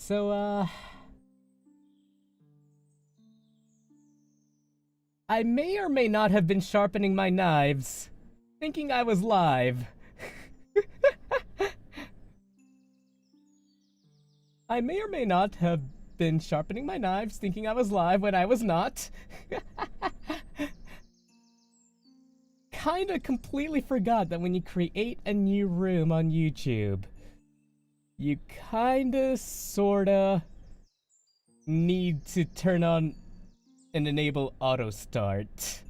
So, I may or may not have been sharpening my knives, thinking I was live. I may or may not have been sharpening my knives, thinking I was live when I was not. Kinda completely forgot that when you create a new room on YouTube, you kinda sorta need to turn on and enable auto start.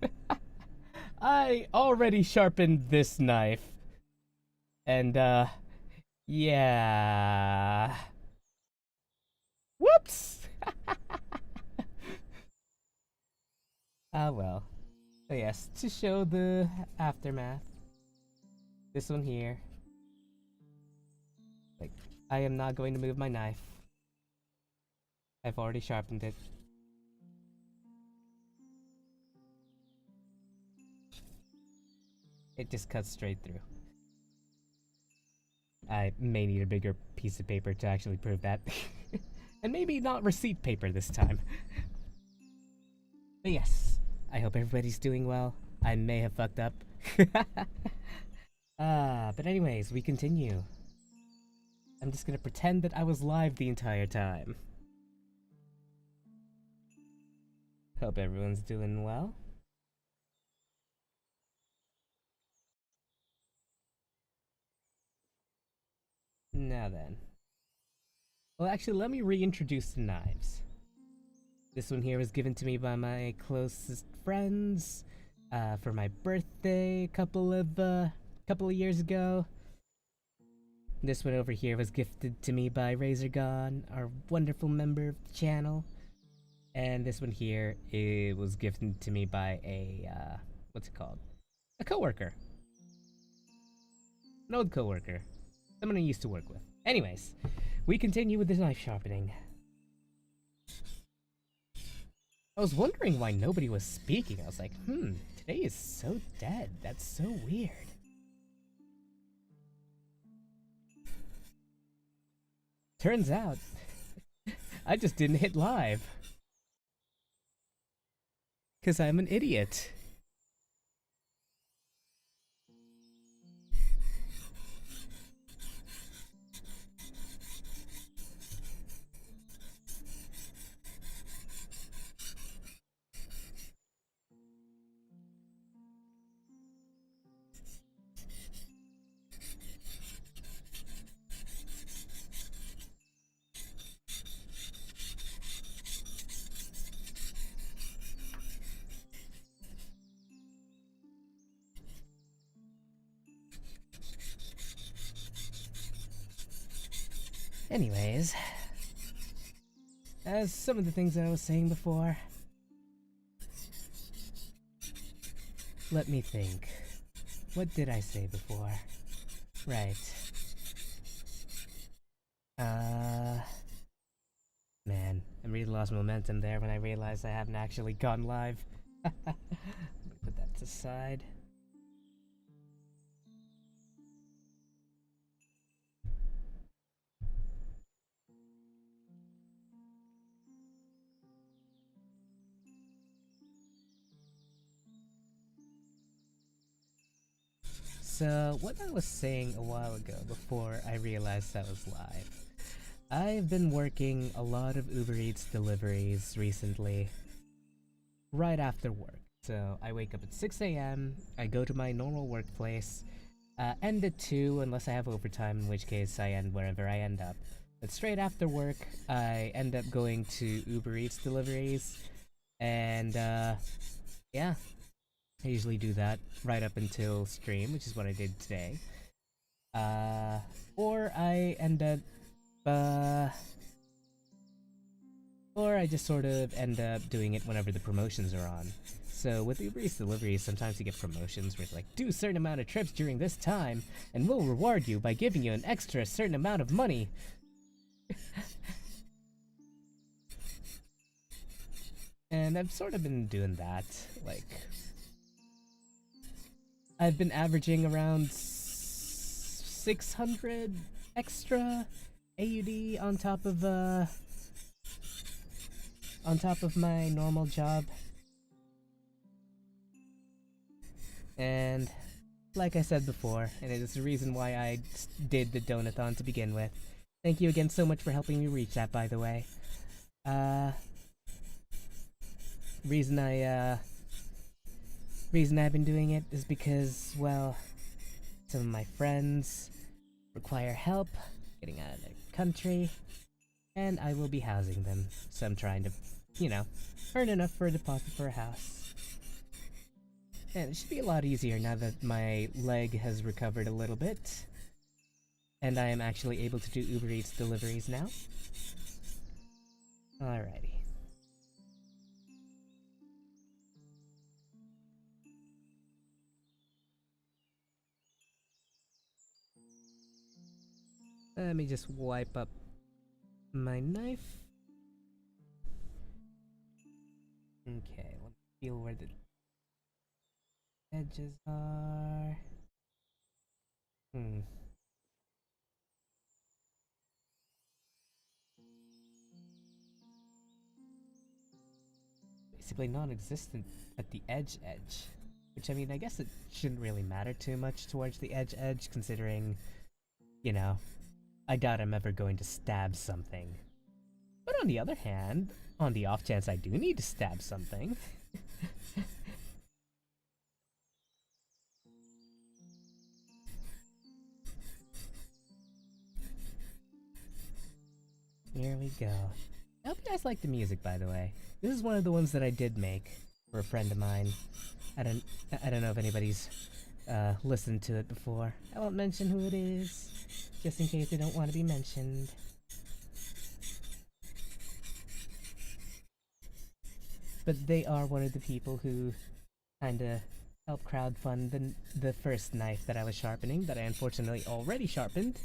I already sharpened this knife. And, yeah. Whoops! Ah, well. So yes, to show the aftermath. This one here. Like, I am not going to move my knife. I've already sharpened it. It just cuts straight through. I may need a bigger piece of paper to actually prove that. And maybe not receipt paper this time. But yes, I hope everybody's doing well. I may have fucked up. But anyways, we continue. I'm just gonna pretend that I was live the entire time. Hope everyone's doing well. Now then. Well, actually, let me reintroduce the knives. This one here was given to me by my closest friends for my birthday a couple of years ago. This one over here was gifted to me by Razorgon, our wonderful member of the channel. And this one here, it was gifted to me by a, what's it called? A coworker. An old coworker. Someone I used to work with. Anyways, we continue with the knife sharpening. I was wondering why nobody was speaking. I was like, today is so dead. That's so weird. Turns out, I just didn't hit live. 'Cause I'm an idiot. Anyways, as some of the things that I was saying before, let me think. What did I say before? Right. Man, I really lost momentum there when I realized I haven't actually gone live. Let me put that to the side. So, what I was saying a while ago before I realized I was live. I've been working a lot of Uber Eats deliveries recently, right after work. So, I wake up at 6 a.m., I go to my normal workplace, end at 2 unless I have overtime, in which case I end wherever I end up. But straight after work, I end up going to Uber Eats deliveries, and yeah. I usually do that right up until stream, which is what I did today. Or I end up, or I just sort of end up doing it whenever the promotions are on. So with Uber Eats deliveries, sometimes you get promotions where it's like, do a certain amount of trips during this time, and we'll reward you by giving you an extra certain amount of money. And I've sort of been doing that, like... I've been averaging around 600 extra AUD on top of my normal job. And like I said before, and it is the reason why I did the donathon to begin with. Thank you again so much for helping me reach that, by the way. Reason I've been doing it is because, well, some of my friends require help getting out of their country, and I will be housing them. So I'm trying to, earn enough for a deposit for a house. And it should be a lot easier now that my leg has recovered a little bit, and I am actually able to do Uber Eats deliveries now. Alrighty. Let me just wipe up my knife. Okay, let me feel where the edges are. Basically non-existent at the edge. Which, I mean, I guess it shouldn't really matter too much towards the edge, considering, I doubt I'm ever going to stab something. But on the other hand, on the off chance I do need to stab something... Here we go. I hope you guys like the music, by the way. This is one of the ones that I did make for a friend of mine. I don't know if anybody's listened to it before. I won't mention who it is, just in case they don't want to be mentioned. But they are one of the people who kinda helped crowdfund the first knife that I was sharpening, that I unfortunately already sharpened.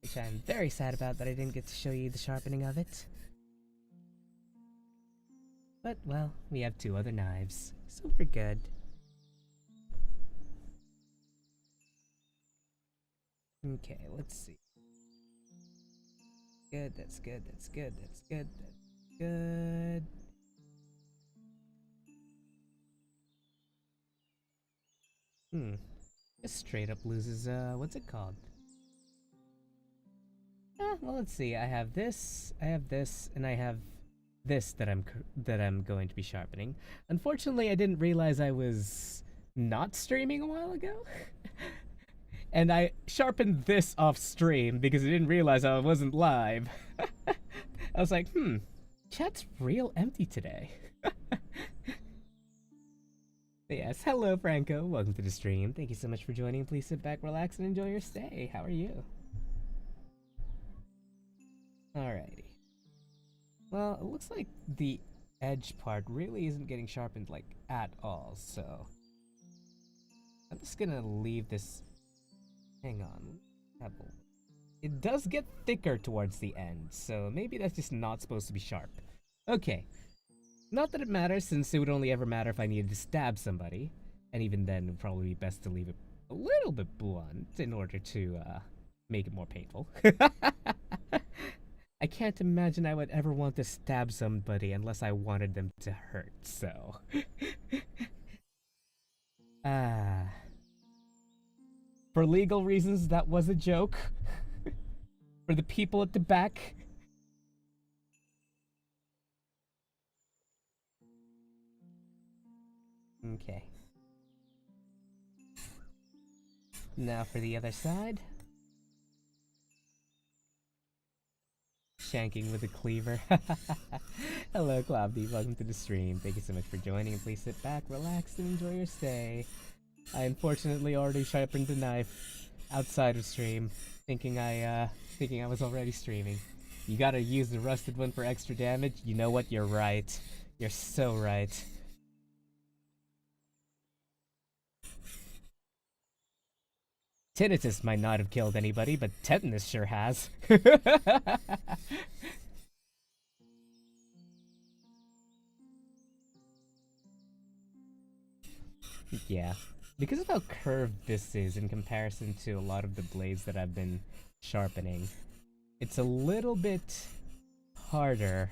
Which I'm very sad about that I didn't get to show you the sharpening of it. But, well, we have 2 other knives, so we're good. Okay, let's see. Good, that's good, that's good, that's good, that's good. Just straight up loses, what's it called? Well, let's see. I have this, and I have this that I'm going to be sharpening. Unfortunately, I didn't realize I was not streaming a while ago. And I sharpened this off stream because I didn't realize I wasn't live. I was like, chat's real empty today. Yes, hello Franco, welcome to the stream. Thank you so much for joining. Please sit back, relax, and enjoy your stay. How are you? Alrighty. Well, it looks like the edge part really isn't getting sharpened, like, at all, so... I'm just gonna leave this... Hang on. It does get thicker towards the end, so maybe that's just not supposed to be sharp. Okay. Not that it matters, since it would only ever matter if I needed to stab somebody. And even then, it would probably be best to leave it a little bit blunt in order to, make it more painful. I can't imagine I would ever want to stab somebody unless I wanted them to hurt, so... For legal reasons, that was a joke. For the people at the back. Okay. Now for the other side. Shanking with a cleaver. Hello, Cloudy. Welcome to the stream. Thank you so much for joining, and please sit back, relax, and enjoy your stay. I unfortunately already sharpened the knife outside of stream, thinking I was already streaming. You gotta use the rusted one for extra damage. You know what? You're right. You're so right. Tinnitus might not have killed anybody, but tetanus sure has. Yeah. Because of how curved this is in comparison to a lot of the blades that I've been sharpening, it's a little bit harder,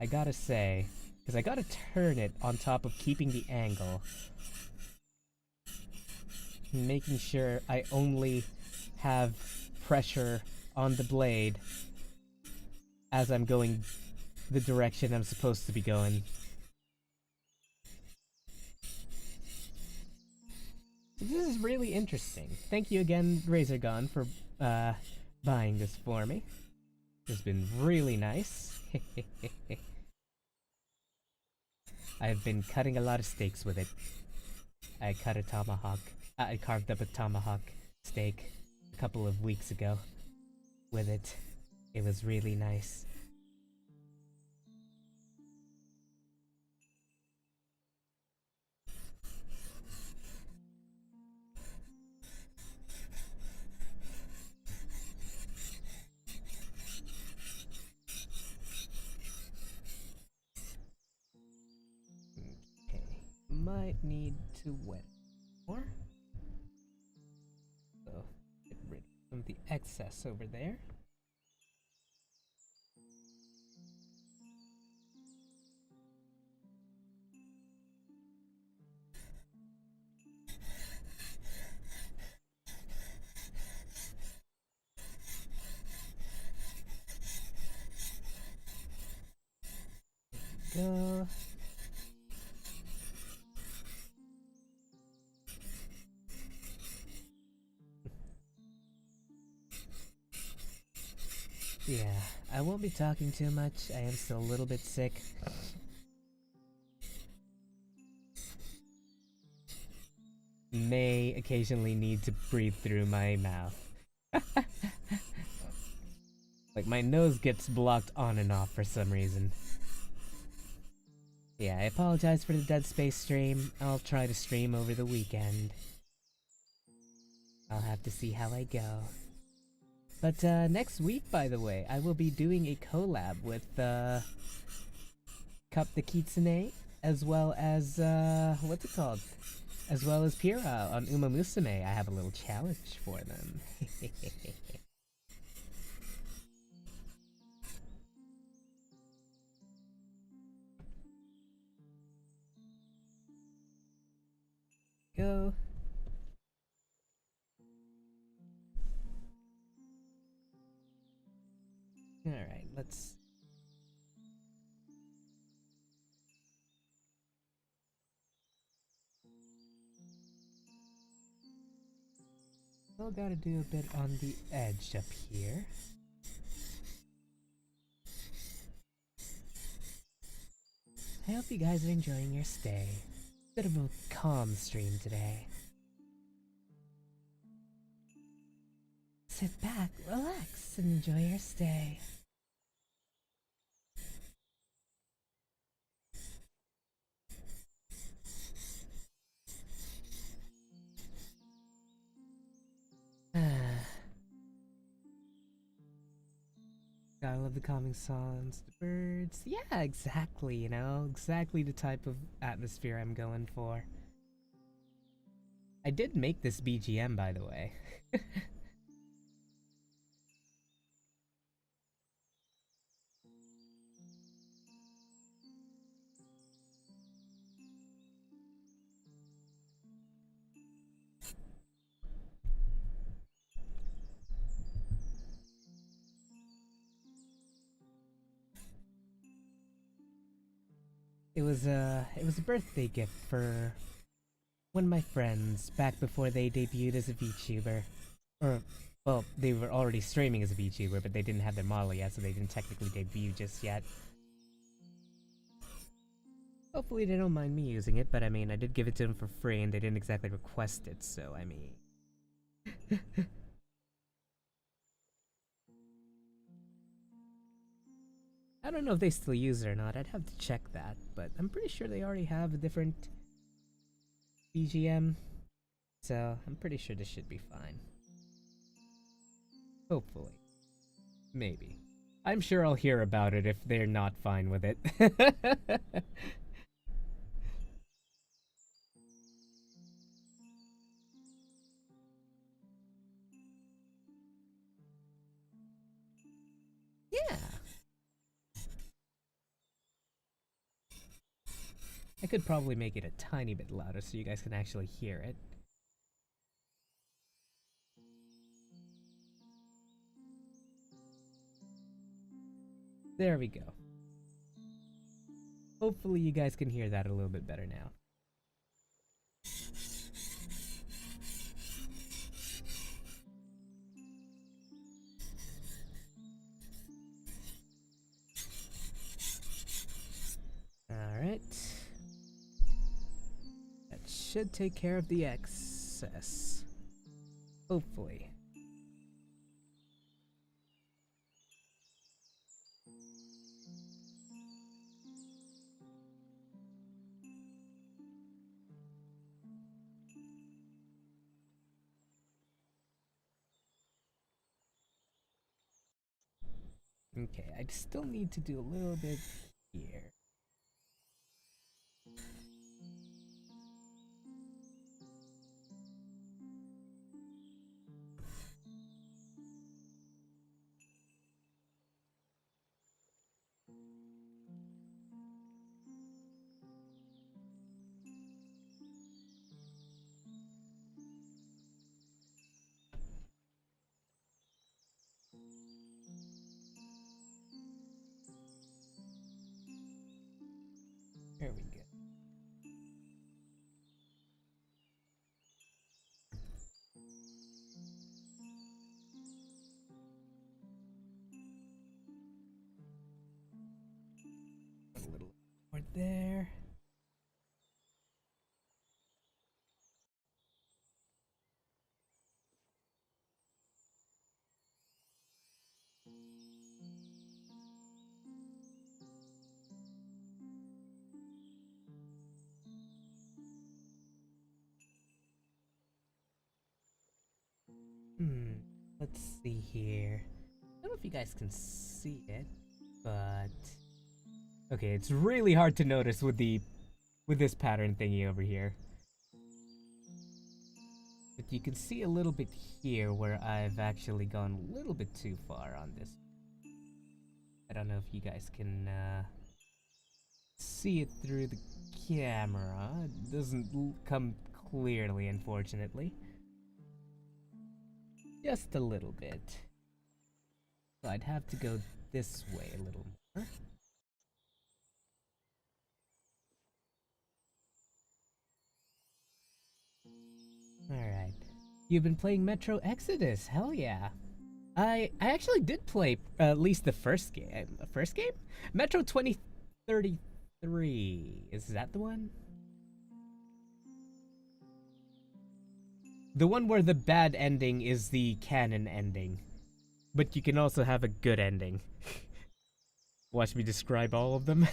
I gotta say, because I gotta turn it on top of keeping the angle, making sure I only have pressure on the blade as I'm going the direction I'm supposed to be going. This is really interesting. Thank you again, Razorgon, for buying this for me. It's been really nice. I've been cutting a lot of steaks with it. I cut a tomahawk. I carved up a tomahawk steak a couple of weeks ago with it. It was really nice. Okay, might need to wet more. So get rid of some of the excess over there. Go. Yeah, I won't be talking too much. I am still a little bit sick. May occasionally need to breathe through my mouth. Like, my nose gets blocked on and off for some reason. Yeah, I apologize for the Dead Space stream. I'll try to stream over the weekend. I'll have to see how I go. But next week, by the way, I will be doing a collab with Cup the Kitsune, as well as, what's it called? As well as Pira on Uma Musume. I have a little challenge for them. Go. Alright, let's... Still gotta do a bit on the edge up here. I hope you guys are enjoying your stay. Bit of a calm stream today. Sit back, relax, and enjoy your stay. I love the calming sounds, the birds. Yeah, exactly, you know? Exactly the type of atmosphere I'm going for. I did make this BGM, by the way. It was a birthday gift for one of my friends back before they debuted as a VTuber. Or, well, they were already streaming as a VTuber, but they didn't have their model yet, so they didn't technically debut just yet. Hopefully they don't mind me using it, but I mean, I did give it to them for free and they didn't exactly request it, so I mean... I don't know if they still use it or not, I'd have to check that, but I'm pretty sure they already have a different BGM, so I'm pretty sure this should be fine. Hopefully. Maybe. I'm sure I'll hear about it if they're not fine with it. Yeah. I could probably make it a tiny bit louder so you guys can actually hear it. There we go. Hopefully you guys can hear that a little bit better now. Alright. That should take care of the excess. Hopefully. Okay, I still need to do a little bit here. There we go. A little more there. Let's see here. I don't know if you guys can see it, but okay, it's really hard to notice with this pattern thingy over here. But you can see a little bit here where I've actually gone a little bit too far on this. I don't know if you guys can see it through the camera. It doesn't come clearly, unfortunately. Just a little bit. So I'd have to go this way a little more. Alright. You've been playing Metro Exodus, hell yeah. I actually did play at least the first game. First game? Metro 2033. Is that the one? The one where the bad ending is the canon ending. But you can also have a good ending. Watch me describe all of them.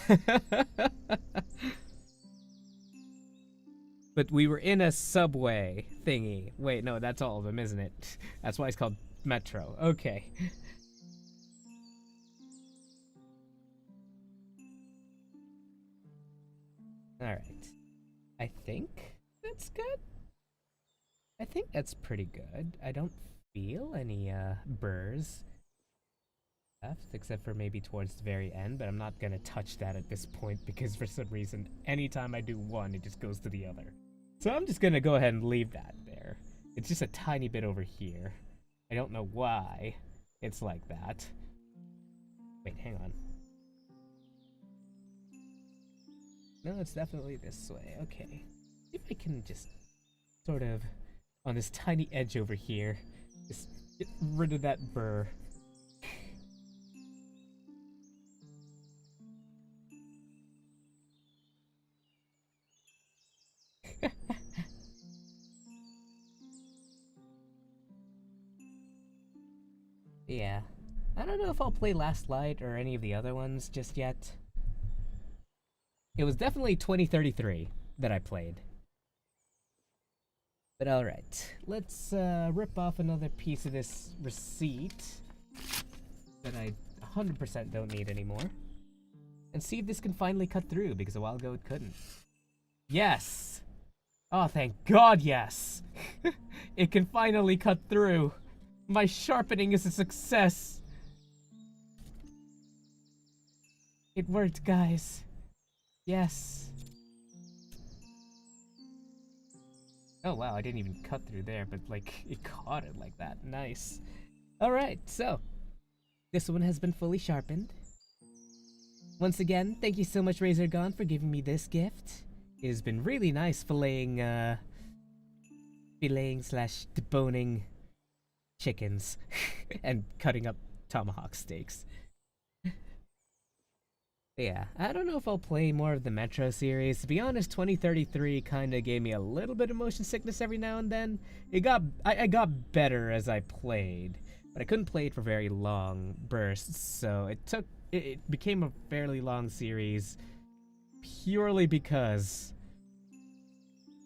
But we were in a subway thingy. Wait, no, that's all of them, isn't it? That's why it's called Metro. Okay. Alright. I think that's good. I think that's pretty good. I don't feel any burrs left, except for maybe towards the very end, but I'm not gonna touch that at this point because for some reason, anytime I do one, it just goes to the other. So I'm just gonna go ahead and leave that there. It's just a tiny bit over here. I don't know why it's like that. Wait, hang on. No, it's definitely this way. Okay. See if I can just sort of on this tiny edge over here, just get rid of that burr. Yeah. I don't know if I'll play Last Light or any of the other ones just yet. It was definitely 2033 that I played. But alright, let's rip off another piece of this receipt that I 100% don't need anymore. And see if this can finally cut through, because a while ago it couldn't. Yes! Oh, thank God, yes! It can finally cut through! My sharpening is a success! It worked, guys. Yes. Oh wow, I didn't even cut through there, but like it caught it like that. Nice. Alright, so this one has been fully sharpened. Once again, thank you so much, Razorgon, for giving me this gift. It has been really nice filleting slash deboning chickens and cutting up tomahawk steaks. Yeah, I don't know if I'll play more of the Metro series. To be honest, 2033 kind of gave me a little bit of motion sickness every now and then. I got better as I played, but I couldn't play it for very long bursts, so it became a fairly long series purely because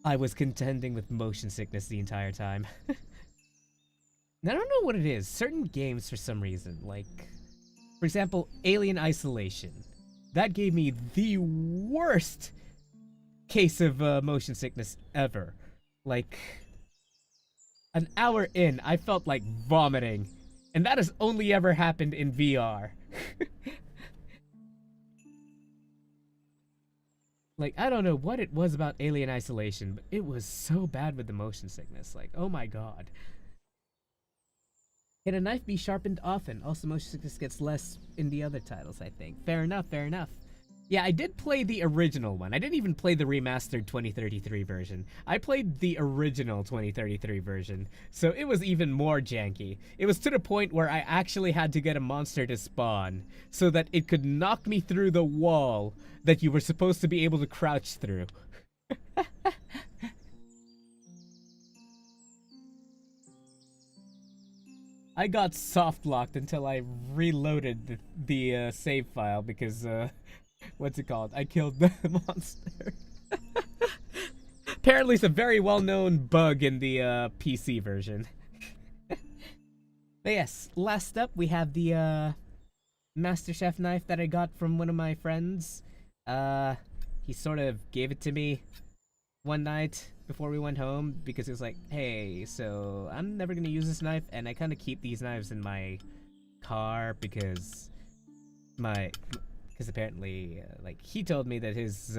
I was contending with motion sickness the entire time. I don't know what it is. Certain games, for some reason, like, for example, Alien Isolation. That gave me the worst case of motion sickness ever. Like, an hour in, I felt like vomiting. And that has only ever happened in VR. Like, I don't know what it was about Alien Isolation, but it was so bad with the motion sickness. Like, oh my god. Can a knife be sharpened often? Also, motion sickness gets less in the other titles, I think. Fair enough, fair enough. Yeah, I did play the original one. I didn't even play the remastered 2033 version. I played the original 2033 version, so it was even more janky. It was to the point where I actually had to get a monster to spawn so that it could knock me through the wall that you were supposed to be able to crouch through. I got soft locked until I reloaded the save file because what's it called? I killed the monster. Apparently, it's a very well-known bug in the PC version. But yes, last up we have the Master Chef knife that I got from one of my friends. He sort of gave it to me one night before we went home because he was like, hey, so I'm never gonna use this knife, and I kind of keep these knives in my car because apparently like he told me that his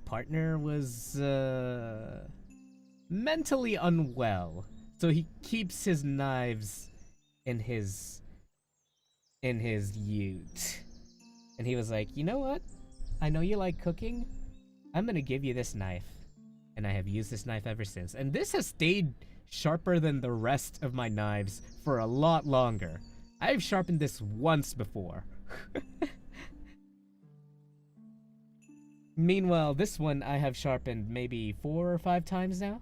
partner was mentally unwell, so he keeps his knives in his ute. And he was like, you know what, I know you like cooking, I'm gonna give you this knife. And I have used this knife ever since. And this has stayed sharper than the rest of my knives for a lot longer. I've sharpened this once before. Meanwhile, this one I have sharpened maybe 4 or 5 times now.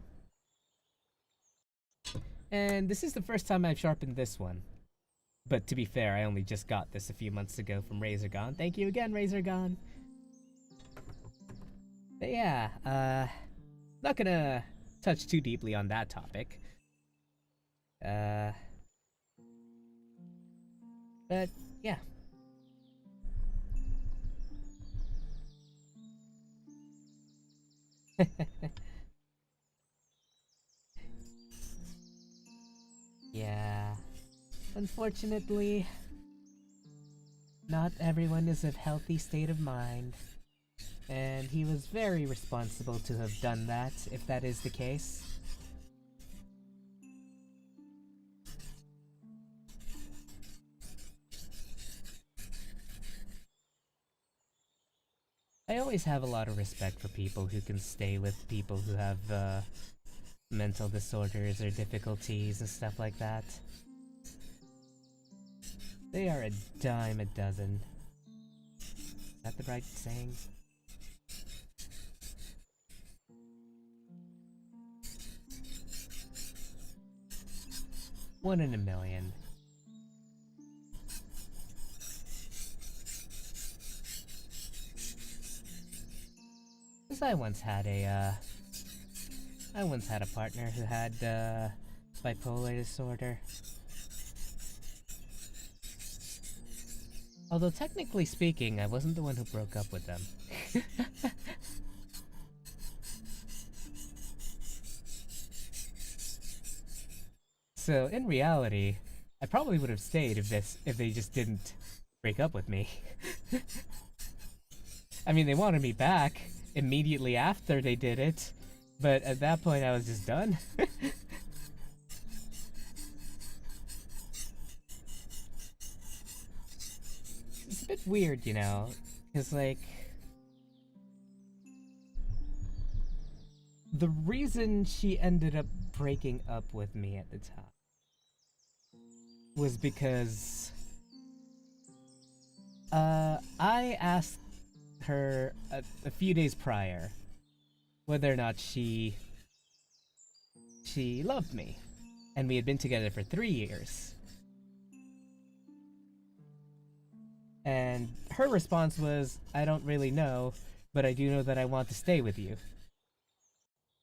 And this is the first time I've sharpened this one. But to be fair, I only just got this a few months ago from Razorgon. Thank you again, Razorgon. But yeah, not gonna touch too deeply on that topic. But yeah. Yeah. Unfortunately, not everyone is of healthy state of mind. And he was very responsible to have done that, if that is the case. I always have a lot of respect for people who can stay with people who have mental disorders or difficulties and stuff like that. They are a dime a dozen. Is that the right saying? One in a million. Cause I once had a partner who had bipolar disorder. Although technically speaking, I wasn't the one who broke up with them. So in reality, I probably would have stayed if they just didn't break up with me. I mean, they wanted me back immediately after they did it, but at that point I was just done. It's a bit weird, you know, because, like, the reason she ended up breaking up with me at the time was because I asked her a few days prior whether or not she loved me, and we had been together for 3 years. And her response was, "I don't really know, but I do know that I want to stay with you."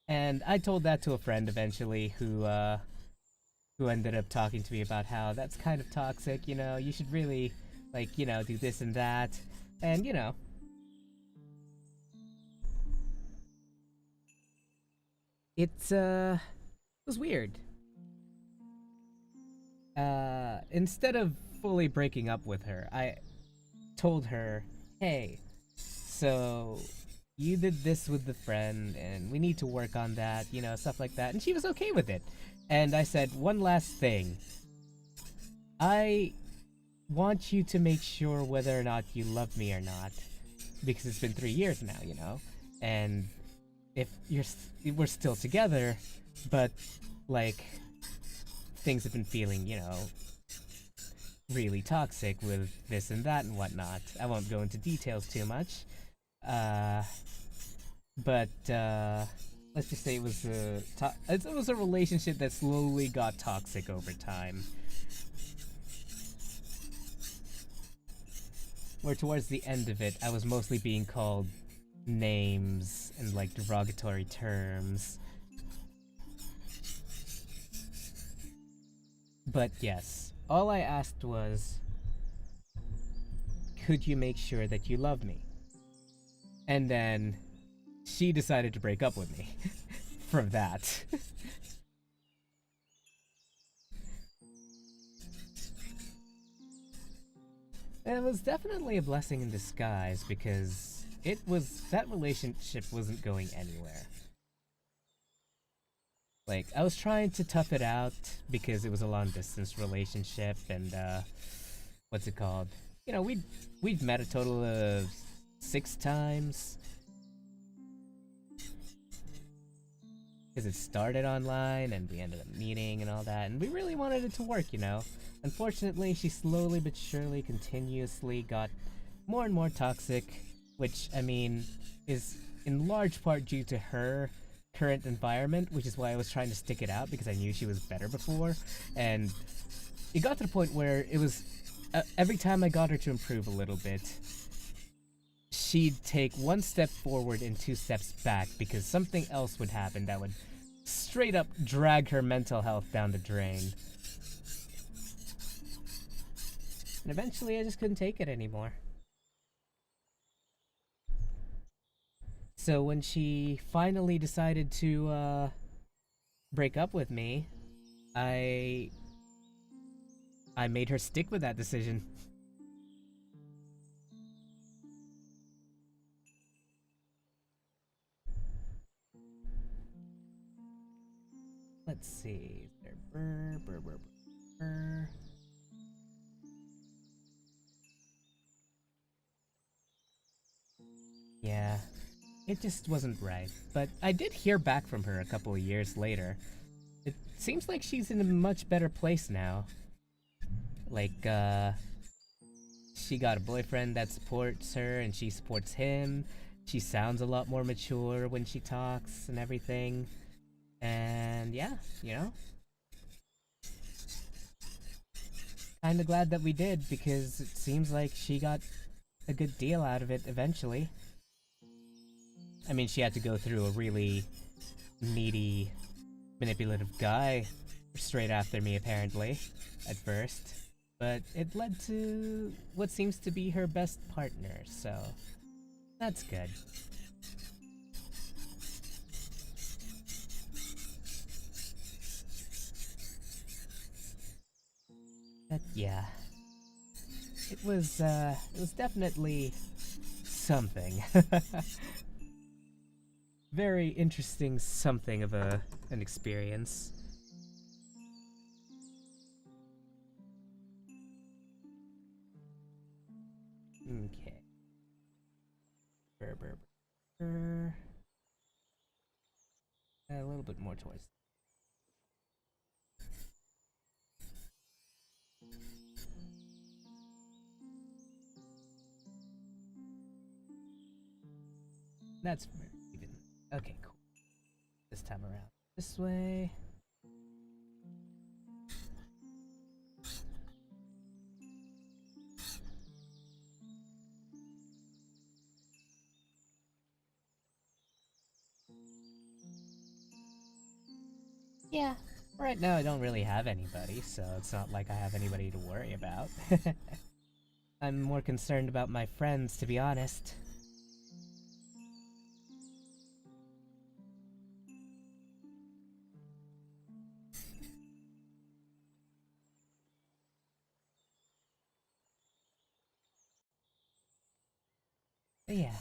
And I told that to a friend eventually, who ended up talking to me about how that's kind of toxic. You know, you should really, like, you know, do this and that, and you know, it was weird. Instead of fully breaking up with her, I told her, "Hey, so you did this with the friend, and we need to work on that, you know, stuff like that." And she was okay with it. And I said, "One last thing. I want you to make sure whether or not you love me or not, because it's been 3 years now, you know, and if we're still together, but like things have been feeling, you know, really toxic with this and that and whatnot. I won't go into details too much, uh, but let's just say it was it was a relationship that slowly got toxic over time, where towards the end of it, I was mostly being called names and like derogatory terms. But yes, all I asked was, could you make sure that you love me? And then she decided to break up with me from that. And it was definitely a blessing in disguise, because that relationship wasn't going anywhere. Like, I was trying to tough it out because it was a long distance relationship, and what's it called? You know, we'd met a total of 6 times, because it started online and we ended up meeting and all that, and we really wanted it to work, you know. Unfortunately, she slowly but surely continuously got more and more toxic, which, I mean, is in large part due to her current environment, which is why I was trying to stick it out, because I knew she was better before. And it got to the point where it was every time I got her to improve a little bit, she'd take 1 step forward and 2 steps back, because something else would happen that would straight up drag her mental health down the drain. And eventually I just couldn't take it anymore. So when she finally decided to break up with me, I made her stick with that decision. Let's see. Is there burr. Yeah, it just wasn't right. But I did hear back from her a couple of years later. It seems like she's in a much better place now. Like, she got a boyfriend that supports her and she supports him. She sounds a lot more mature when she talks and everything. And yeah, you know, kinda glad that we did, because it seems like she got a good deal out of it eventually. I mean, she had to go through a really needy, manipulative guy straight after me, apparently, at first. But it led to what seems to be her best partner, so that's good. But yeah. it was definitely something. Very interesting something of an experience. Okay. Burr, burr, burr. A little bit more towards. That's even. Okay, cool. This time around. This way. Yeah. Right now I don't really have anybody, so it's not like I have anybody to worry about. I'm more concerned about my friends, to be honest. But yeah.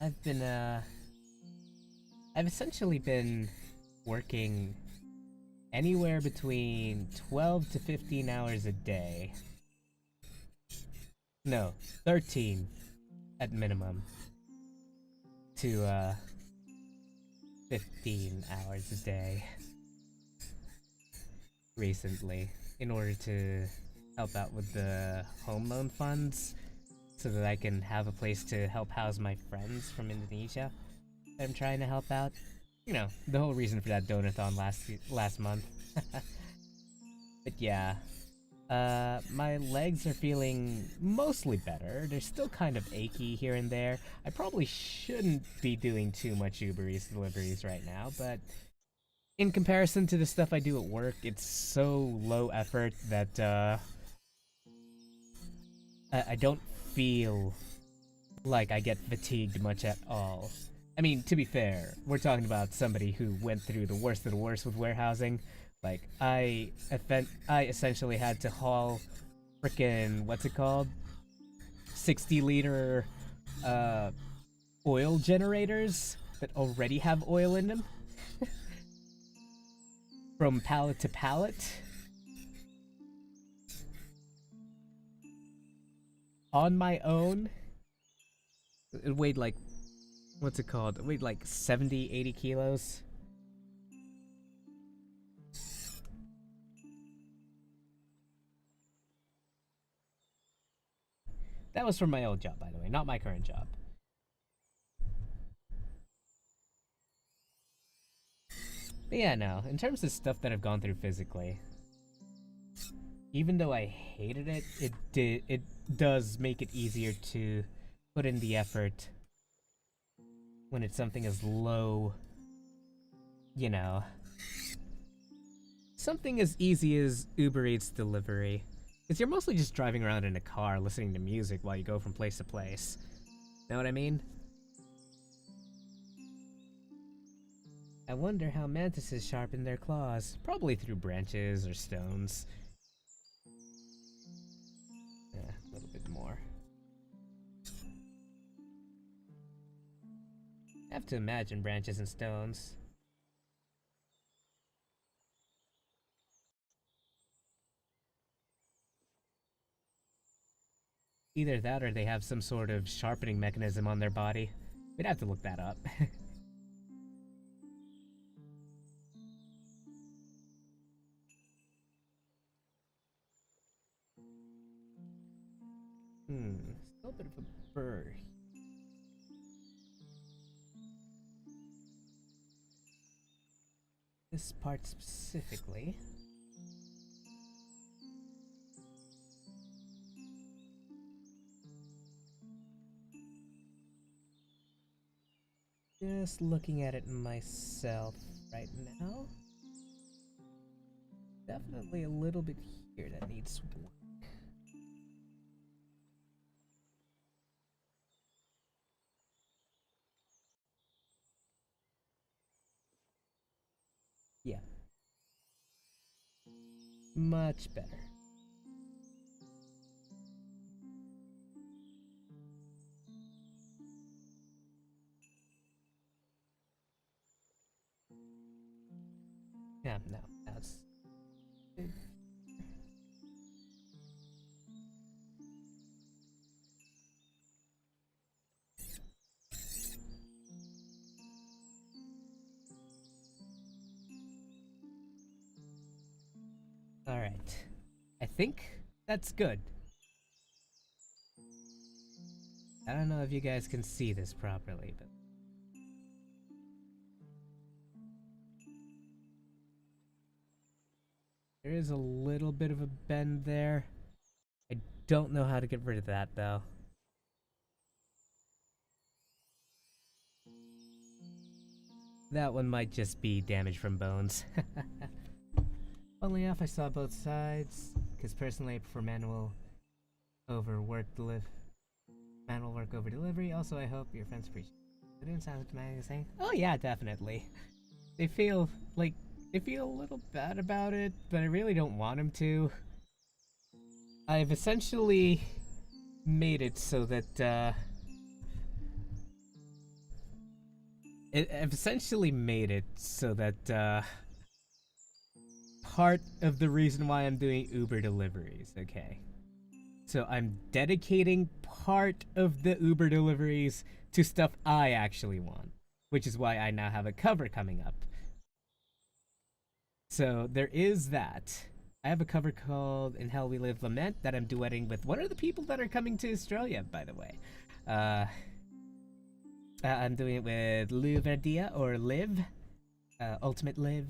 I've been, I've essentially been working anywhere between 12 to 15 hours a day. No, 13 at minimum to 15 hours a day recently in order to help out with the home loan funds so that I can have a place to help house my friends from Indonesia that I'm trying to help out. You know, the whole reason for that donathon last month. But yeah, my legs are feeling mostly better. They're still kind of achy here and there. I probably shouldn't be doing too much Uber Eats deliveries right now, but in comparison to the stuff I do at work, it's so low effort that I don't feel like I get fatigued much at all. I mean, to be fair, we're talking about somebody who went through the worst of the worst with warehousing. Like, I essentially had to haul frickin' what's it called? 60-liter uh, oil generators that already have oil in them from pallet to pallet on my own. It weighed like, what's it called? It weighed like 70, 80 kilos. That was from my old job, by the way, not my current job. But yeah, no, in terms of stuff that I've gone through physically, even though I hated it, it does make it easier to put in the effort when it's something as low, you know, something as easy as Uber Eats delivery. Because you're mostly just driving around in a car listening to music while you go from place to place. Know what I mean? I wonder how mantises sharpen their claws. Probably through branches or stones. Yeah, a little bit more. I have to imagine branches and stones. Either that or they have some sort of sharpening mechanism on their body. We'd have to look that up. Still a bit of a burr. This part specifically. Just looking at it myself right now. Definitely a little bit here that needs work. Yeah. Much better. Yeah, no, that's. Alright. I think that's good. I don't know if you guys can see this properly, but there is a little bit of a bend there. I don't know how to get rid of that though. That one might just be damage from bones. Only if I saw both sides, because personally I prefer manual work over delivery. Also, I hope your friends appreciate it. Didn't sound dramatic saying, "Oh yeah, definitely." They feel like they feel a little bad about it, but I really don't want them to. I've essentially made it so that I've essentially made it so that part of the reason why I'm doing Uber deliveries, okay? So I'm dedicating part of the Uber deliveries to stuff I actually want, which is why I now have a cover coming up. So there is that. I have a cover called In Hell We Live Lament that I'm duetting with one of the people that are coming to Australia, by the way. I'm doing it with Lou Verdia or Liv. Ultimate Liv.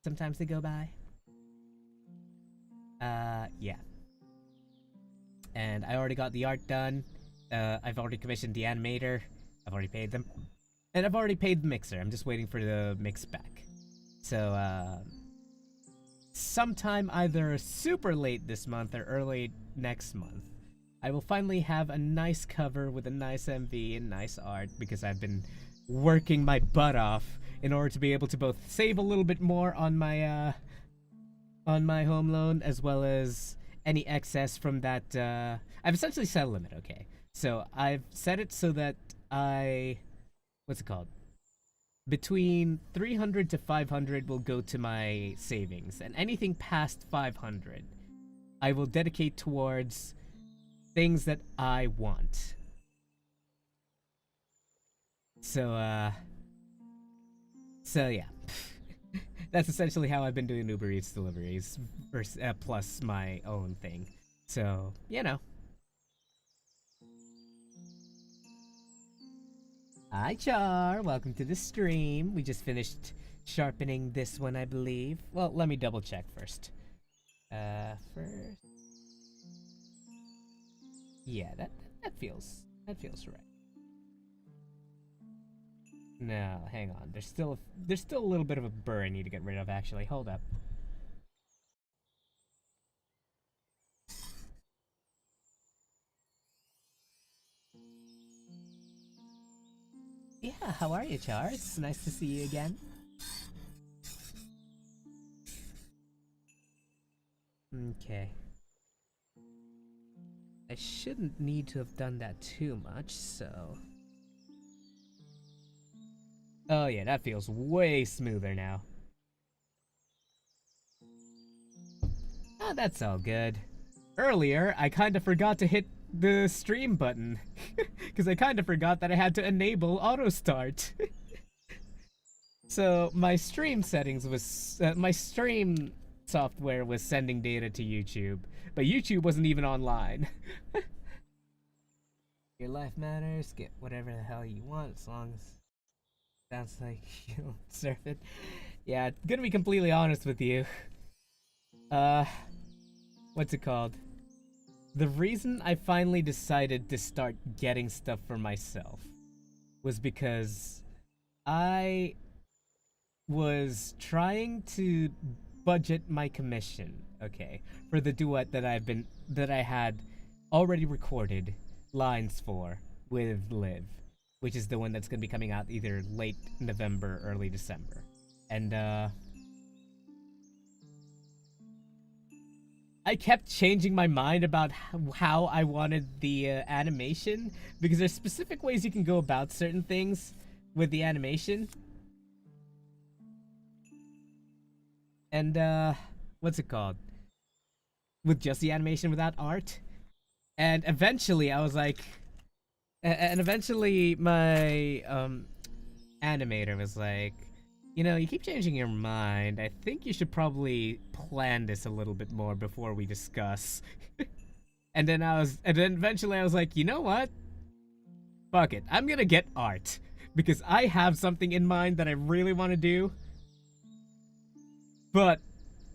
Sometimes they go by. Yeah. And I already got the art done. I've already commissioned the animator. I've already paid them. And I've already paid the mixer. I'm just waiting for the mix back. So, sometime either super late this month or early next month, I will finally have a nice cover with a nice MV and nice art because I've been working my butt off in order to be able to both save a little bit more on my home loan as well as any excess from that. I've essentially set a limit, okay? So I've set it so that what's it called? Between 300 to 500 will go to my savings, and anything past 500 I will dedicate towards things that I want. So yeah. That's essentially how I've been doing Uber Eats deliveries plus my own thing. So, you know. Hi, Char. Welcome to the stream. We just finished sharpening this one, I believe. Well, let me double check first. First. Yeah, that feels right. No, hang on. There's still a little bit of a burr I need to get rid of. Actually, hold up. Yeah, how are you, Char? It's nice to see you again. Okay. I shouldn't need to have done that too much, so. Oh yeah, that feels way smoother now. Oh, that's all good. Earlier, I kinda forgot to hit the stream button. Because I kinda forgot that I had to enable auto start. So, my stream settings was. My stream software was sending data to YouTube, but YouTube wasn't even online. Your life matters, get whatever the hell you want as long as sounds like you'll deserve it. Yeah, gonna be completely honest with you. What's it called? The reason I finally decided to start getting stuff for myself was because I was trying to budget my commission, okay, for the duet that I had already recorded lines for with Liv, which is the one that's gonna be coming out either late November, early December. And I kept changing my mind about how I wanted the animation because there's specific ways you can go about certain things with the animation. and what's it called? With just the animation without art. And eventually I was like, and eventually my animator was like, you know, you keep changing your mind. I think you should probably plan this a little bit more before we discuss. And then eventually I was like, you know what? Fuck it. I'm gonna get art because I have something in mind that I really want to do, but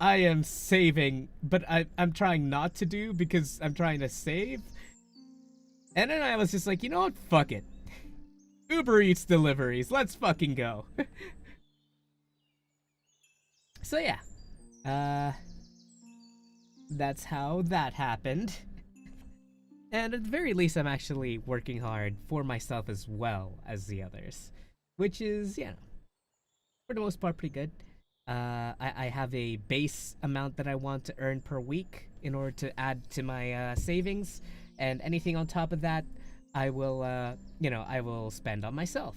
I am saving, but I'm trying not to do because I'm trying to save. And then I was just like, you know what? Fuck it. Uber Eats deliveries. Let's fucking go. So yeah, uh, that's how that happened. And at the very least, I'm actually working hard for myself as well as the others, which is, yeah, for the most part, pretty good. I have a base amount that I want to earn per week in order to add to my savings, and anything on top of that, I will, I will spend on myself.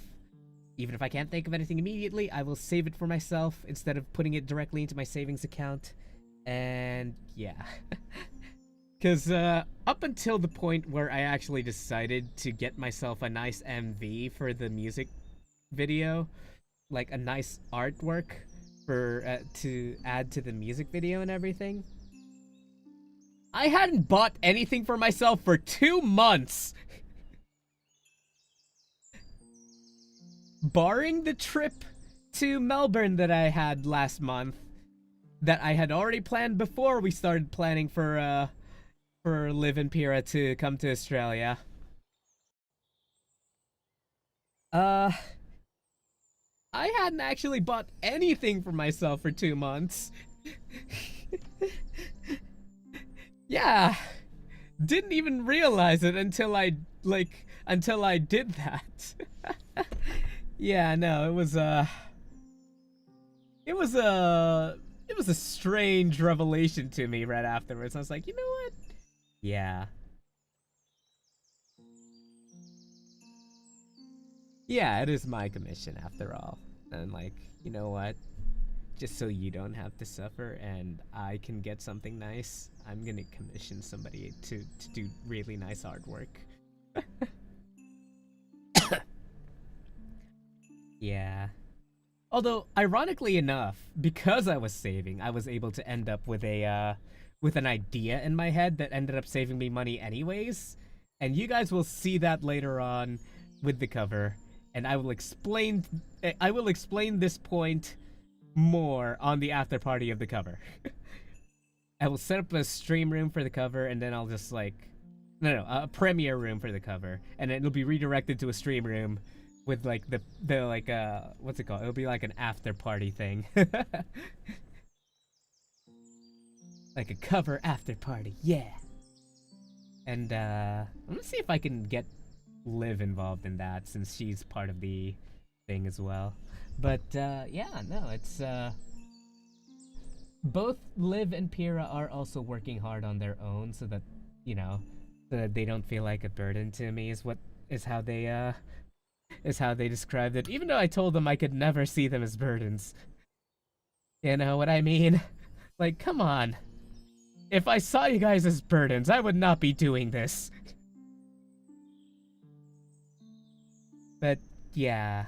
Even if I can't think of anything immediately, I will save it for myself instead of putting it directly into my savings account. And yeah. Because up until the point where I actually decided to get myself a nice MV for the music video, like a nice artwork for to add to the music video and everything, I hadn't bought anything for myself for 2 months. Barring the trip to Melbourne that I had last month, that I had already planned before we started planning for Liv and Pira to come to Australia. Uh, I hadn't actually bought anything for myself for 2 months. Yeah, didn't even realize it until I did that. Yeah, no, it was a strange revelation to me right afterwards. I was like, you know what? Yeah. Yeah, it is my commission after all. And like, you know what? Just so you don't have to suffer and I can get something nice, I'm gonna commission somebody to do really nice artwork. Yeah. Although, ironically enough, because I was saving, I was able to end up with an idea in my head that ended up saving me money anyways. And you guys will see that later on with the cover. And I will explain this point more on the after party of the cover. I will set up a stream room for the cover, and then I'll just like, no, a premiere room for the cover, and it'll be redirected to a stream room with like the like what's it called? It'll be like an after party thing, like a cover after party, yeah. And I'm gonna see if I can get Liv involved in that since she's part of the thing as well. But yeah, no, it's both Liv and Pira are also working hard on their own, so that you know, so that they don't feel like a burden to me. Is how they is how they described it. Even though I told them I could never see them as burdens. You know what I mean? Like, come on. If I saw you guys as burdens, I would not be doing this. But yeah,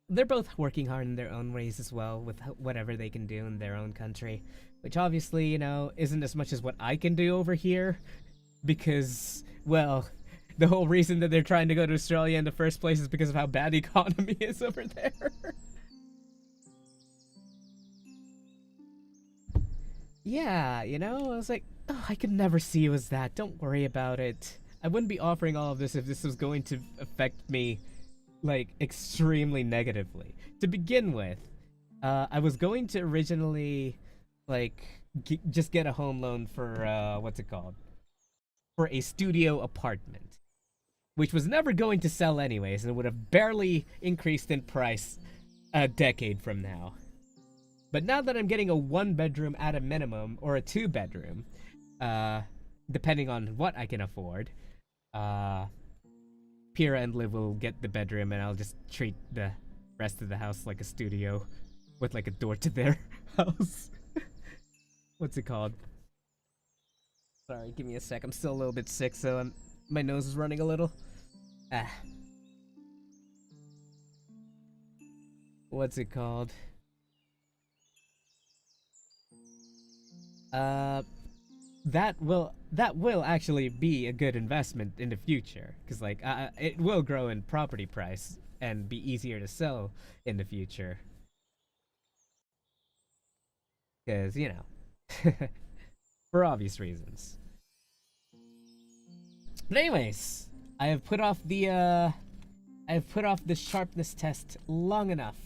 they're both working hard in their own ways as well with whatever they can do in their own country, which obviously, you know, isn't as much as what I can do over here because, well, the whole reason that they're trying to go to Australia in the first place is because of how bad the economy is over there. Yeah, you know, I was like, oh, I could never see you as that. Don't worry about it. I wouldn't be offering all of this if this was going to affect me, like, extremely negatively. To begin with, I was going to originally, like, just get a home loan for, what's it called? For a studio apartment, which was never going to sell anyways and would have barely increased in price a decade from now. But now that I'm getting a 1-bedroom at a minimum, or a 2-bedroom, depending on what I can afford, Pira and Liv will get the bedroom and I'll just treat the rest of the house like a studio. with like a door to their house. What's it called? Sorry, give me a sec. I'm still a little bit sick, so my nose is running a little. Ah. What's it called? That will actually be a good investment in the future, because like it will grow in property price and be easier to sell in the future. Because you know, for obvious reasons. But anyways, I have put off the sharpness test long enough.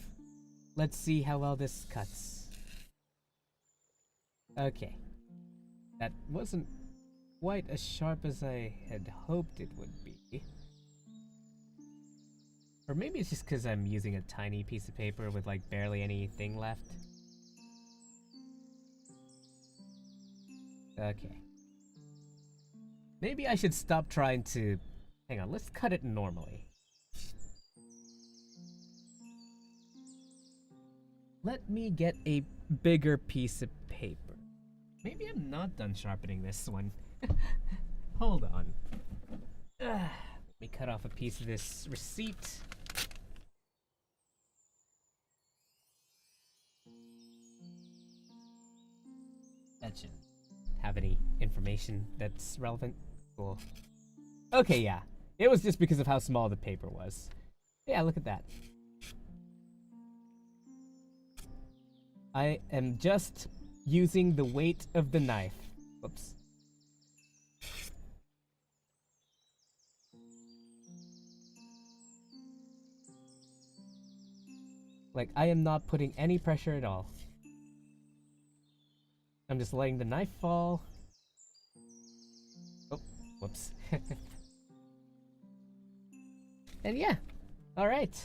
Let's see how well this cuts. Okay. That wasn't quite as sharp as I had hoped it would be. Or maybe it's just because I'm using a tiny piece of paper with like barely anything left. Okay. Maybe I should stop trying to... Hang on, let's cut it normally. Let me get a bigger piece of paper. Maybe I'm not done sharpening this one. Hold on. Let me cut off a piece of this receipt. That shouldn't have any information that's relevant. Cool. Okay, yeah. It was just because of how small the paper was. Yeah, look at that. I am just using the weight of the knife. Whoops. Like, I am not putting any pressure at all. I'm just letting the knife fall. Oh, whoops. And yeah, alright.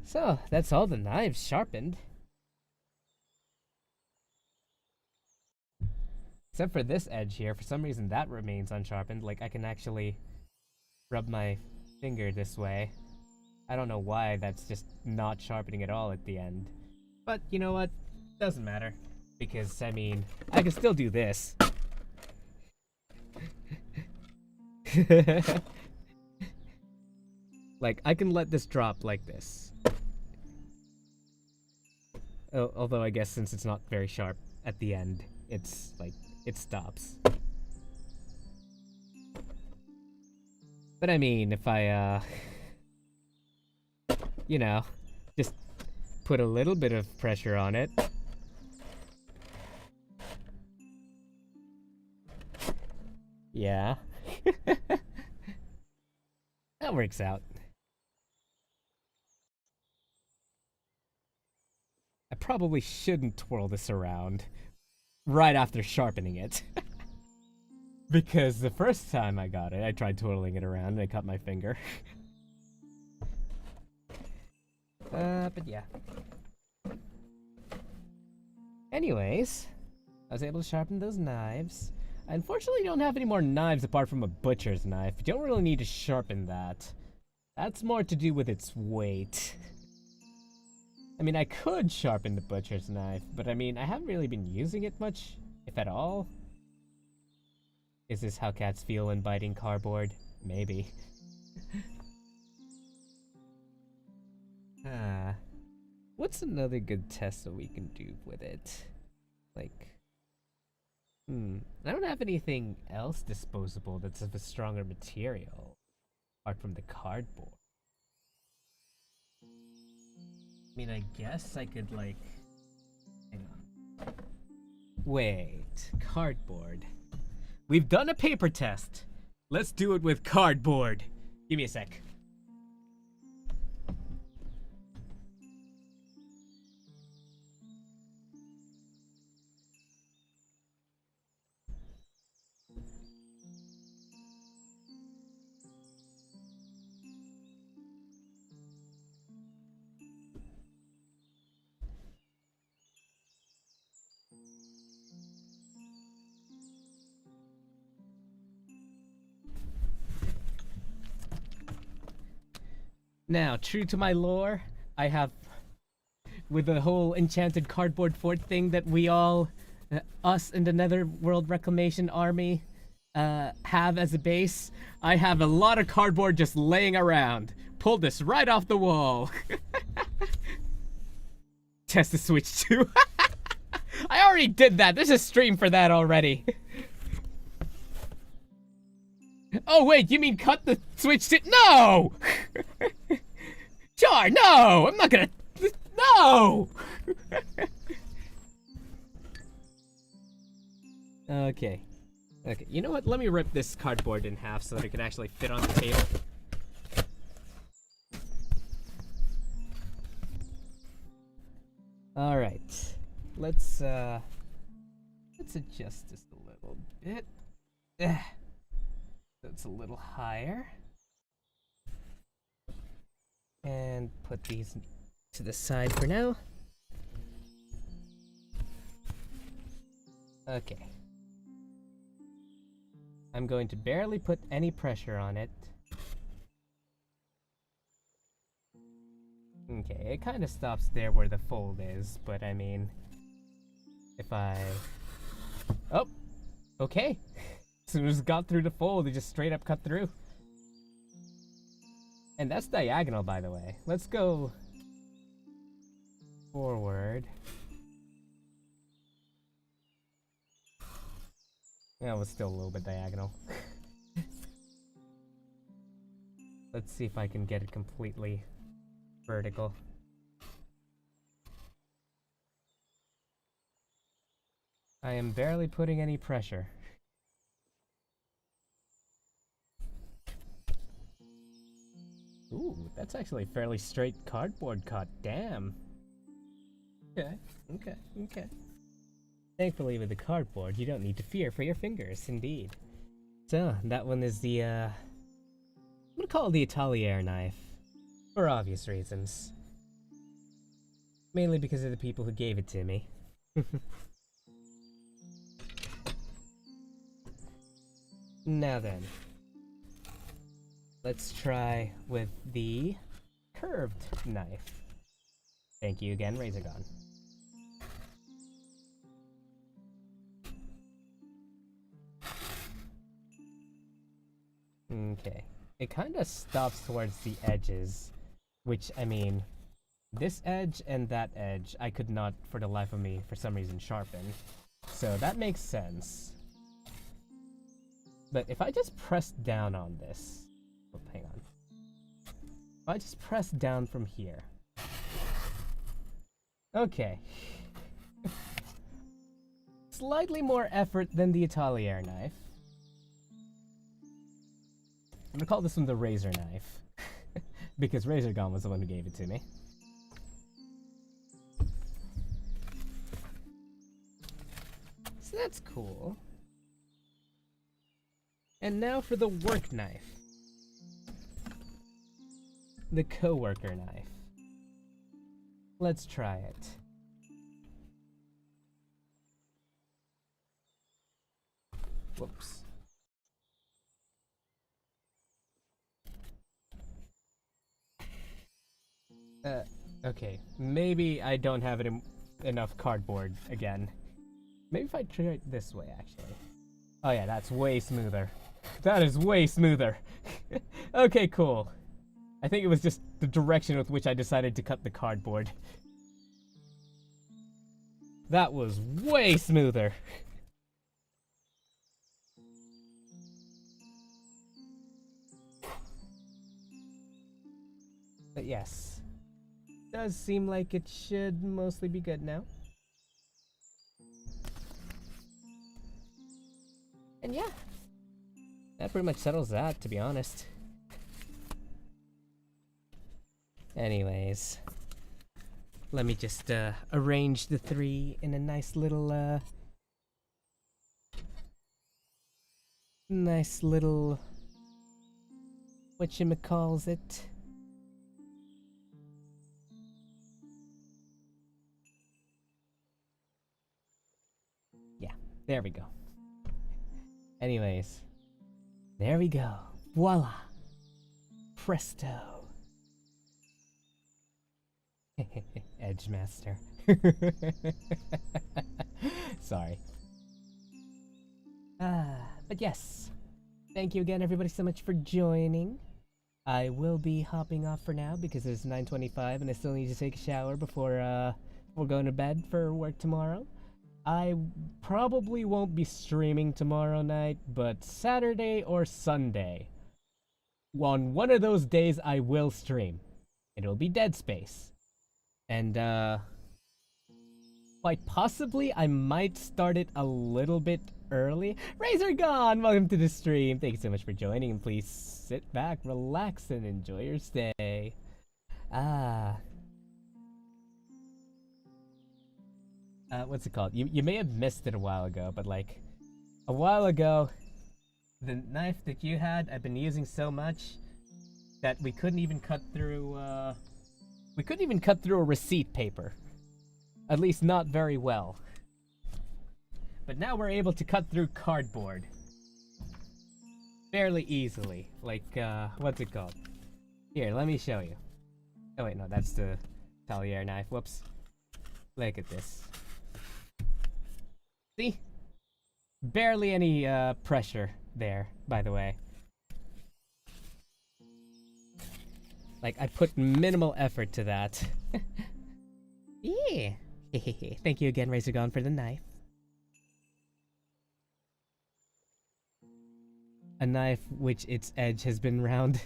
So, that's all the knives sharpened. Except for this edge here, for some reason that remains unsharpened. Like, I can actually rub my finger this way. I don't know why that's just not sharpening at all at the end. But, you know what? Doesn't matter. Because, I mean, I can still do this. Like, I can let this drop like this. Although, I guess since it's not very sharp at the end, it's, like, it stops. But I mean, if I, you know, just put a little bit of pressure on it. Yeah. That works out. I probably shouldn't twirl this around right after sharpening it. Because the first time I got it, I tried twirling it around and I cut my finger. But yeah. Anyways, I was able to sharpen those knives. I unfortunately don't have any more knives apart from a butcher's knife. You don't really need to sharpen that. That's more to do with its weight. I mean, I could sharpen the butcher's knife, but I mean, I haven't really been using it much, if at all. Is this how cats feel when biting cardboard? Maybe. What's another good test that we can do with it? Like, I don't have anything else disposable that's of a stronger material, apart from the cardboard. I mean, I guess I could, like... Hang on. Wait, cardboard. We've done a paper test. Let's do it with cardboard. Give me a sec. Now, true to my lore, I have with the whole enchanted cardboard fort thing that we all, us and the Netherworld Reclamation Army, have as a base, I have a lot of cardboard just laying around. Pulled this right off the wall. Test the Switch 2. I already did that. There's a stream for that already. Oh wait, you mean cut the Switch 2? No! Char, no! I'm not gonna... No! Okay. Okay, you know what? Let me rip this cardboard in half so that it can actually fit on the table. Alright. Let's adjust this a little bit. That's a little higher. And put these to the side for now. Okay. I'm going to barely put any pressure on it. Okay, it kind of stops there where the fold is, but I mean, if I... Oh! Okay! As soon as it got through the fold, it just straight up cut through. And that's diagonal, by the way. Let's go forward. That was still a little bit diagonal. Let's see if I can get it completely vertical. I am barely putting any pressure. Ooh, that's actually fairly straight cardboard cut. Damn. Okay, okay, okay. Thankfully with the cardboard, you don't need to fear for your fingers, indeed. So, that one is the, I'm gonna call it the Atelier knife. For obvious reasons. Mainly because of the people who gave it to me. Now then. Let's try with the curved knife. Thank you again, Razorgon. Okay. It kind of stops towards the edges, which, I mean, this edge and that edge, I could not, for the life of me, for some reason, sharpen. So that makes sense. But if I just press down on this... Oh, hang on. If I just press down from here... Okay. Slightly more effort than the Atelier knife. I'm gonna call this one the Razor knife. Because Razorgon was the one who gave it to me. So that's cool. And now for the work knife. The coworker knife. Let's try it. Whoops. Okay. Maybe I don't have enough cardboard again. Maybe if I try it this way, actually. Oh yeah, that's way smoother. That is way smoother. Okay, cool. I think it was just the direction with which I decided to cut the cardboard. That was way smoother. But yes, does seem like it should mostly be good now. And yeah, that pretty much settles that, to be honest. Anyways, let me just arrange the three in a nice little whatchamacalls it. Yeah, there we go. Anyways, there we go. Voila! Presto! Edge Master. Sorry. But yes. Thank you again, everybody, so much for joining. I will be hopping off for now because it's 9:25 and I still need to take a shower before going to bed for work tomorrow. I probably won't be streaming tomorrow night, but Saturday or Sunday, on one of those days, I will stream. It'll be Dead Space. And, quite possibly, I might start it a little bit early. Razor Gone, welcome to the stream. Thank you so much for joining, and please sit back, relax, and enjoy your stay. What's it called? You may have missed it a while ago, but like, a while ago, the knife that you had, I've been using so much that we couldn't even cut through, a receipt paper. At least not very well. But now we're able to cut through cardboard. Fairly easily. Like, what's it called? Here, let me show you. Oh wait, no, that's the Talier knife. Whoops. Look at this. See? Barely any, pressure there, by the way. Like, I put minimal effort to that. Yeah. Thank you again, Razorgon, for the knife. A knife which its edge has been round.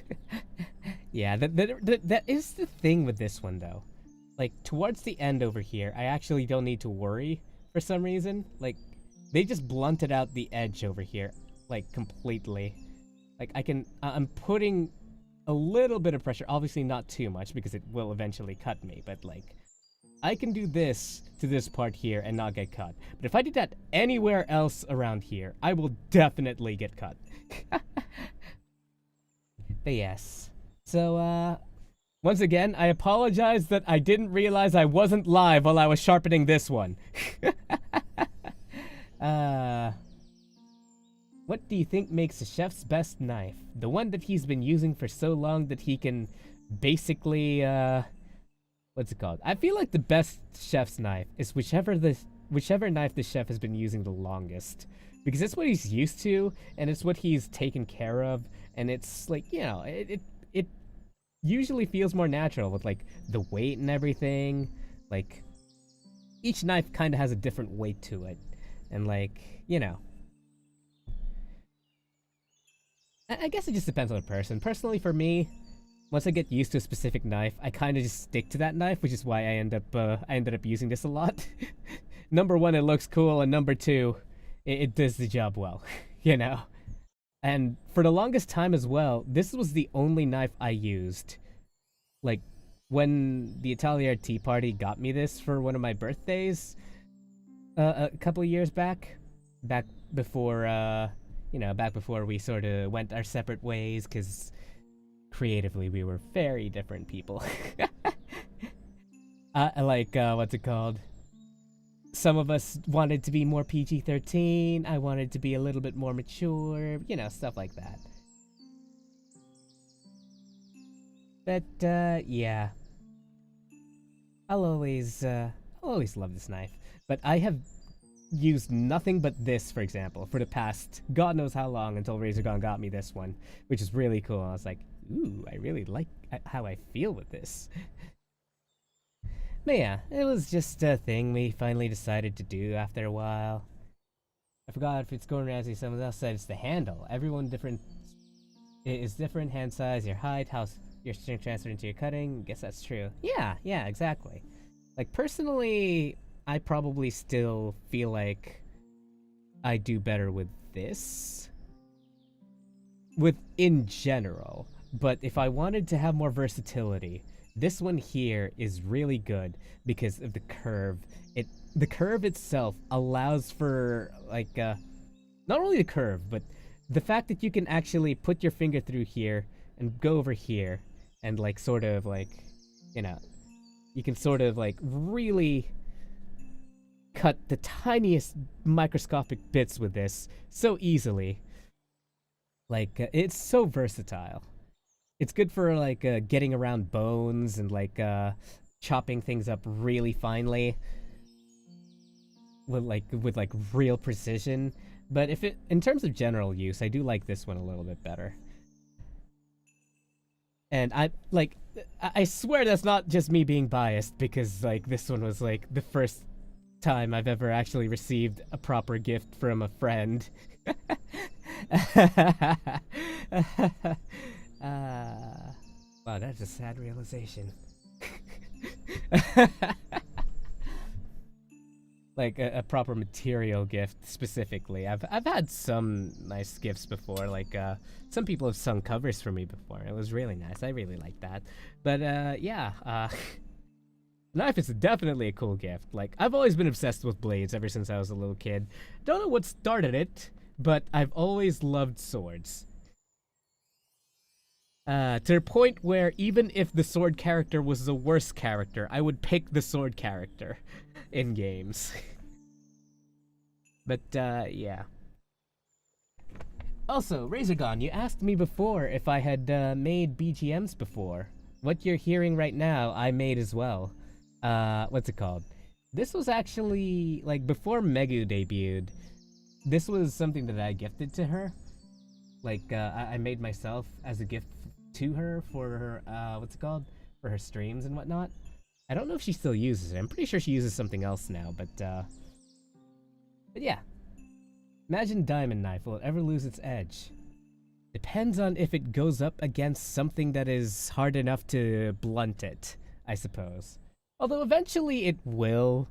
Yeah, that is the thing with this one, though. Like, towards the end over here, I actually don't need to worry for some reason. Like, they just blunted out the edge over here, like, completely. Like, I'm putting a little bit of pressure, obviously not too much, because it will eventually cut me, but, like, I can do this to this part here and not get cut. But if I did that anywhere else around here, I will definitely get cut. But yes. So, once again, I apologize that I didn't realize I wasn't live while I was sharpening this one. What do you think makes a chef's best knife? The one that he's been using for so long that he can basically, what's it called? I feel like the best chef's knife is whichever knife the chef has been using the longest. Because it's what he's used to, and it's what he's taken care of, and it's like, you know, it usually feels more natural with like the weight and everything. Like, each knife kind of has a different weight to it. And like, you know. I guess it just depends on the person. Personally, for me, once I get used to a specific knife, I kind of just stick to that knife, which is why I ended up using this a lot. Number one, it looks cool, and number two, it does the job well, you know? And for the longest time as well, this was the only knife I used. Like, when the Atelier Tea Party got me this for one of my birthdays, a couple of years back before, you know, back before we sort of went our separate ways, because creatively we were very different people. What's it called? Some of us wanted to be more PG-13, I wanted to be a little bit more mature, you know, stuff like that. But, yeah. I'll always love this knife. But I have used nothing but this, for example, for the past God knows how long, until Razorgon got me this one, which is really cool. I was like, ooh, I really like how I feel with this. But yeah, it was just a thing we finally decided to do after a while. I forgot if it's going around to someone else said it's the handle. Everyone different. It is different hand size, your height, how your strength transferred into your cutting. Guess that's true. Yeah, exactly. Like, personally, I probably still feel like I do better with this. In general. But if I wanted to have more versatility, this one here is really good because of the curve. The curve itself allows for, like, not only the curve, but the fact that you can actually put your finger through here and go over here and, like, sort of, like, you know, you can sort of, like, really cut the tiniest microscopic bits with this so easily. Like, it's so versatile. It's good for, like, getting around bones and, like, chopping things up really finely with real precision. But if it in terms of general use, I do like this one a little bit better. And I swear that's not just me being biased, because like this one was like the first time I've ever actually received a proper gift from a friend. Wow, that's a sad realization. Like a proper material gift specifically. I've had some nice gifts before. Like some people have sung covers for me before. It was really nice. I really like that. But yeah, knife is definitely a cool gift. Like I've always been obsessed with blades ever since I was a little kid. Don't know what started it, but I've always loved swords. To the point where even if the sword character was the worst character, I would pick the sword character in games. But yeah. Also, Razorgon, you asked me before if I had made BGMs before. What you're hearing right now, I made as well. What's it called? This was actually, like, before Megu debuted, this was something that I gifted to her. Like, I made myself as a gift to her for her, what's it called? For her streams and whatnot. I don't know if she still uses it. I'm pretty sure she uses something else now, but yeah. Imagine Diamond Knife. Will it ever lose its edge? Depends on if it goes up against something that is hard enough to blunt it, I suppose. Although eventually it will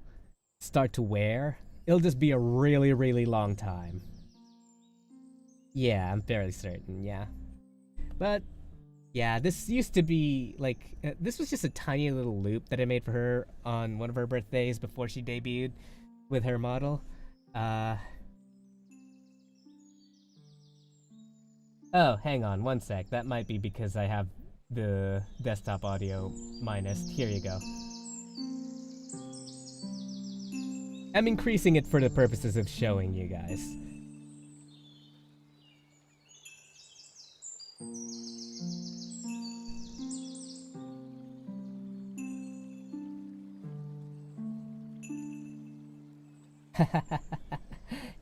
start to wear. It'll just be a really, really long time. Yeah, I'm fairly certain, yeah. But, yeah, this used to be, like, this was just a tiny little loop that I made for her on one of her birthdays before she debuted with her model. Oh, hang on, one sec. That might be because I have the desktop audio minus. Here you go. I'm increasing it for the purposes of showing you guys.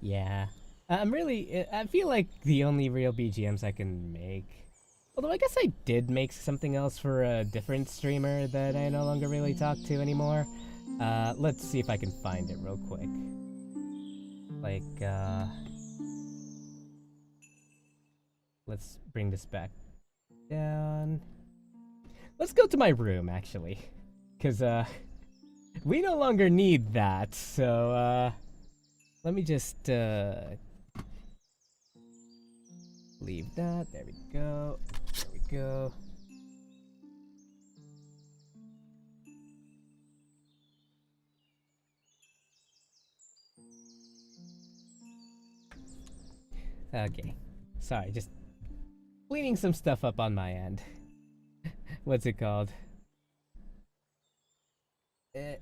Yeah. I feel like the only real BGMs I can make. Although I guess I did make something else for a different streamer that I no longer really talk to anymore. Let's see if I can find it real quick. Like, let's bring this back down. Let's go to my room, actually. Because, we no longer need that, so, let me just, leave that. There we go. There we go. Okay. Sorry, just cleaning some stuff up on my end. What's it called? That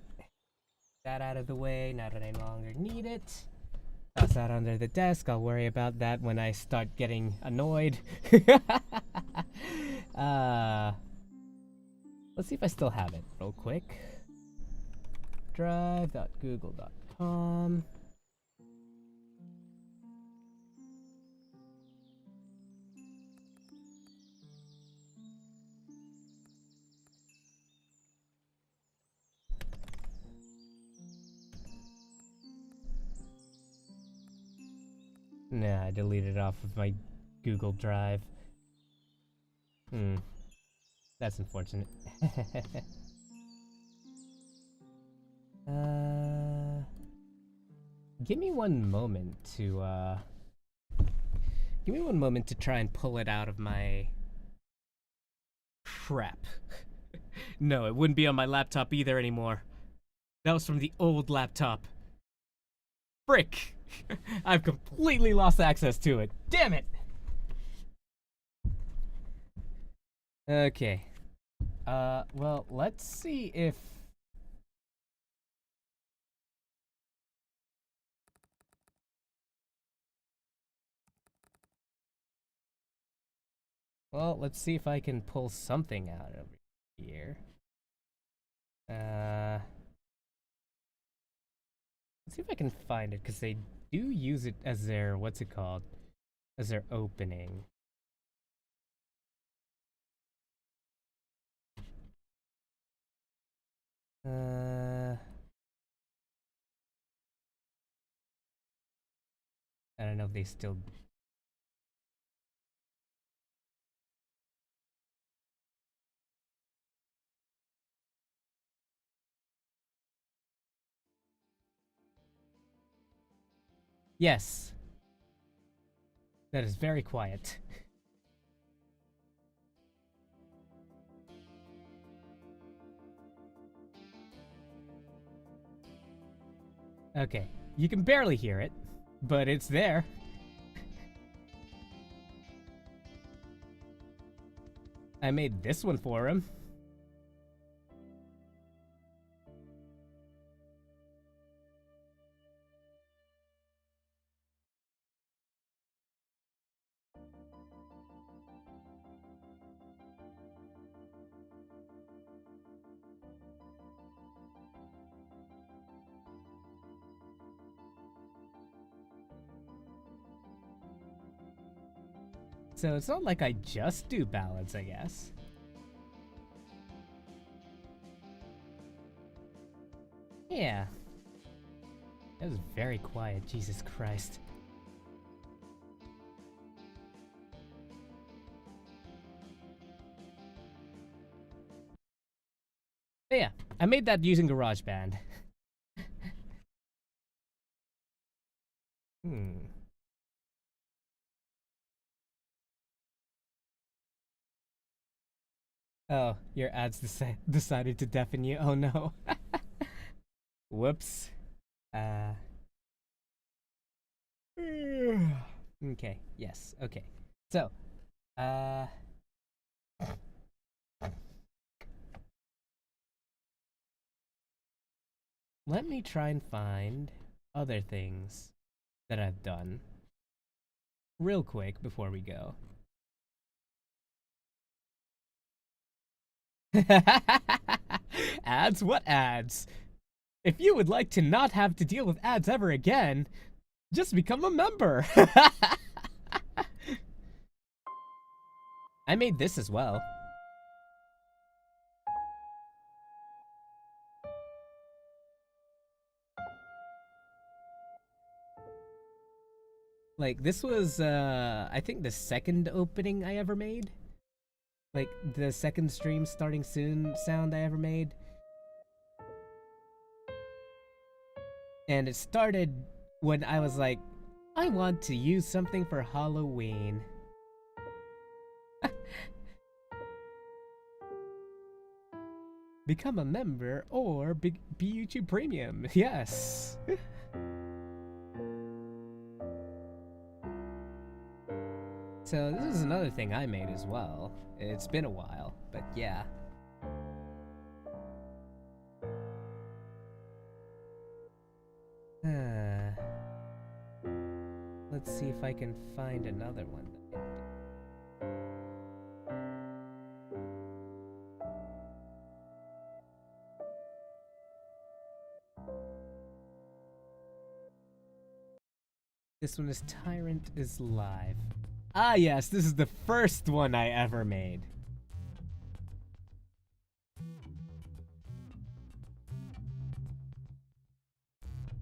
out of the way now that I no longer need it. Toss that under the desk. I'll worry about that when I start getting annoyed. Let's see if I still have it real quick. Drive.google.com. Nah, I deleted it off of my Google Drive. That's unfortunate. Give me one moment to, give me one moment to try and pull it out of my... Crap. No, it wouldn't be on my laptop either anymore. That was from the old laptop. Frick! I've completely lost access to it. Damn it! Okay. Well, let's see if... Well, let's see if I can pull something out of here. Let's see if I can find it, because they do use it as their, what's it called? As their opening. I don't know if they still... Yes. That is very quiet. Okay, you can barely hear it, but it's there. I made this one for him. So it's not like I just do ballads, I guess. Yeah. That was very quiet, Jesus Christ. But yeah, I made that using GarageBand. Oh, your ads decided to deafen you. Oh no. Whoops. Okay, yes, okay. So, let me try and find other things that I've done real quick before we go. Ads? What ads? If you would like to not have to deal with ads ever again, just become a member. I made this as well. Like, this was, I think the second opening I ever made. Like, the second stream starting soon sound I ever made. And it started when I was like, I want to use something for Halloween. Become a member or be YouTube Premium. Yes. So this is another thing I made as well. It's been a while, but yeah. Let's see if I can find another one. This one is Tyrant is Live. Ah yes, this is the first one I ever made.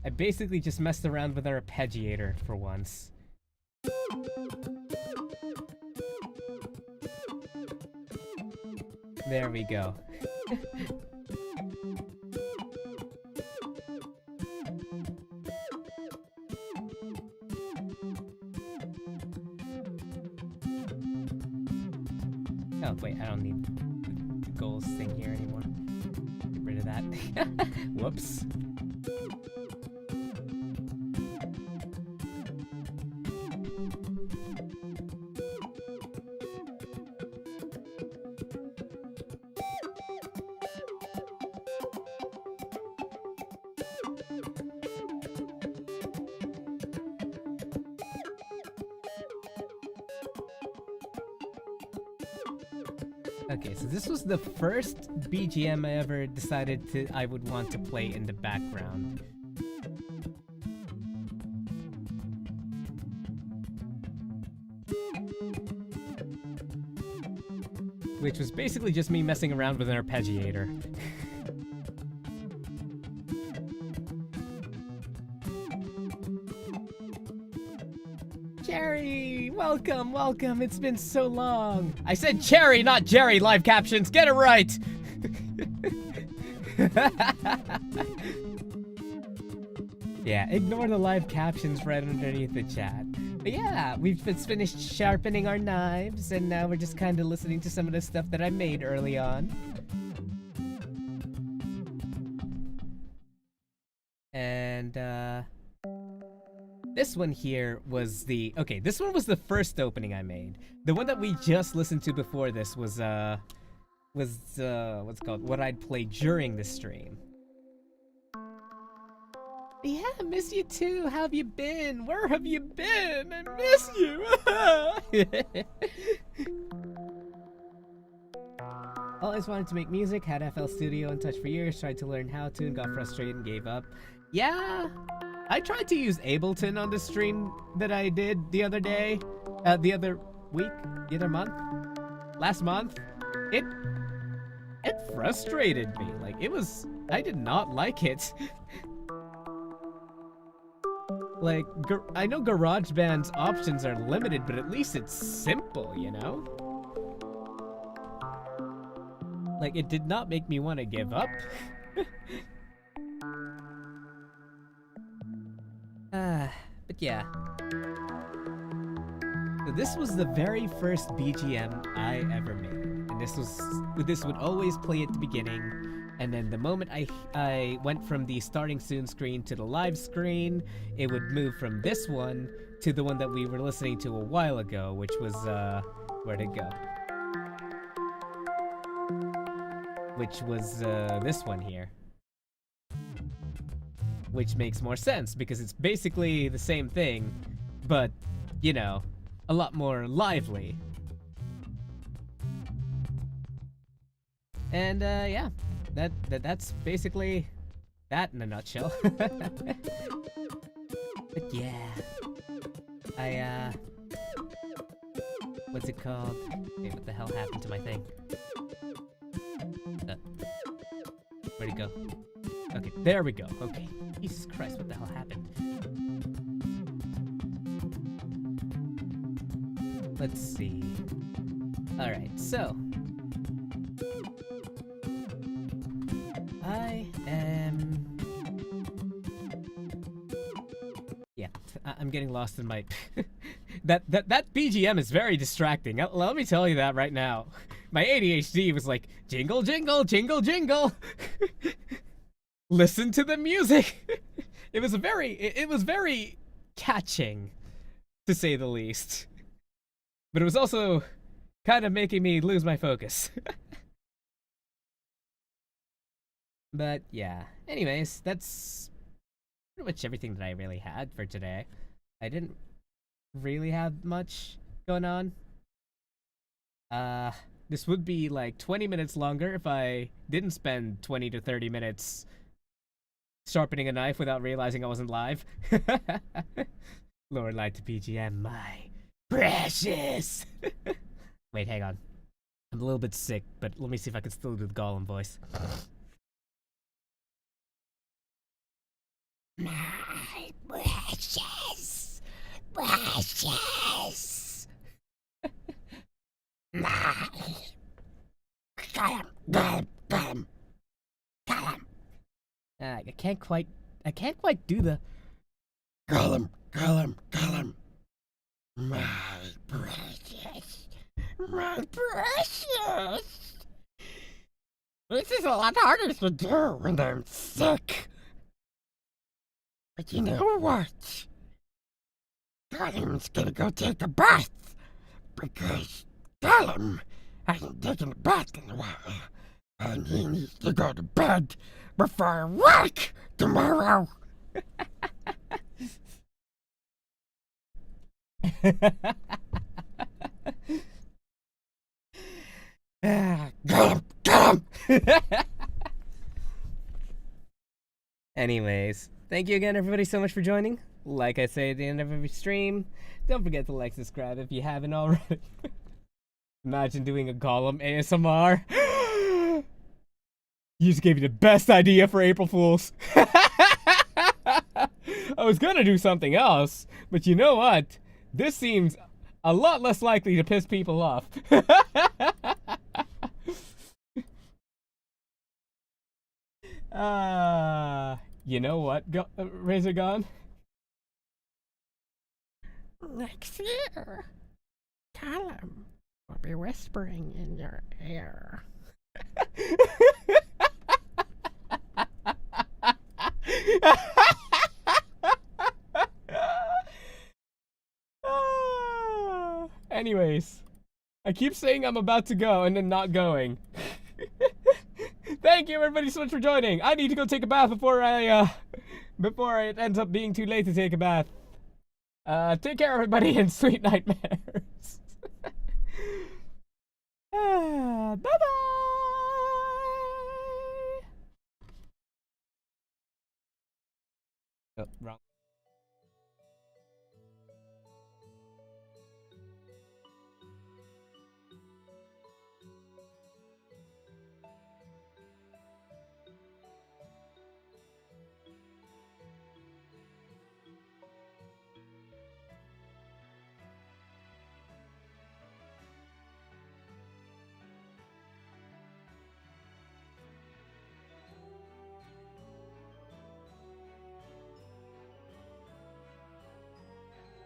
I basically just messed around with our arpeggiator for once. There we go. Oh, wait, I don't need the goals thing here anymore. Get rid of that. Whoops. Okay, so this was the first BGM I ever decided I would want to play in the background. Which was basically just me messing around with an arpeggiator. Jerry! Welcome, welcome! It's been so long! I said Cherry, not Jerry, live captions! Get it right! Yeah, ignore the live captions right underneath the chat. But yeah, we've just finished sharpening our knives, and now we're just kind of listening to some of the stuff that I made early on. And, this one here was the... Okay, this one was the first opening I made. The one that we just listened to before this was what's it called? What I'd play during the stream. Yeah, I miss you too. How have you been? Where have you been? I miss you. Always wanted to make music, had FL Studio in touch for years, tried to learn how to and got frustrated and gave up. Yeah, I tried to use Ableton on the stream that I did the other day, the other week, the other month, last month. It frustrated me. Like, I did not like it. Like, I know GarageBand's options are limited, but at least it's simple, you know? Like, it did not make me want to give up. But yeah. So this was the very first BGM I ever made. And this would always play at the beginning. And then the moment I went from the starting soon screen to the live screen, it would move from this one to the one that we were listening to a while ago, which was, where'd it go? Which was, this one here. Which makes more sense, because it's basically the same thing, but, you know, a lot more lively. And, yeah. That's basically that in a nutshell. But yeah, what's it called? Hey, what the hell happened to my thing? Where'd it go? Okay, there we go. Okay, Jesus Christ, what the hell happened? Let's see. All right, so. I'm getting lost in my... that BGM is very distracting. Let me tell you that right now. My ADHD was like, jingle, jingle, jingle, jingle. Listen to the music. It was very catching, to say the least. But it was also kind of making me lose my focus. But yeah. Anyways, that's pretty much everything that I really had for today. I didn't really have much going on. This would be like 20 minutes longer if I didn't spend 20 to 30 minutes sharpening a knife without realizing I wasn't live. Lower light to BGM, my precious. Wait, hang on. I'm a little bit sick, but let me see if I can still do the Gollum voice. My precious, precious. My. Got him. I can't quite do the. Gollum. My precious. This is a lot harder to do when I'm sick. But you know what? Gollum's gonna go take a bath. Because Gollum hasn't taken a bath in a while. And he needs to go to bed before work tomorrow. Get him! Anyways, thank you again, everybody, so much for joining. Like I say at the end of every stream, don't forget to like, subscribe if you haven't already. Imagine doing a Gollum ASMR. You just gave me the best idea for April Fools. I was gonna do something else, but you know what? This seems a lot less likely to piss people off. You know what, Razor Gone? Next year, Callum will be whispering in your ear. Anyways, I keep saying I'm about to go and then not going. Thank you everybody so much for joining. I need to go take a bath before it ends up being too late to take a bath. Take care everybody and sweet nightmares. Bye bye. Oh, wrong.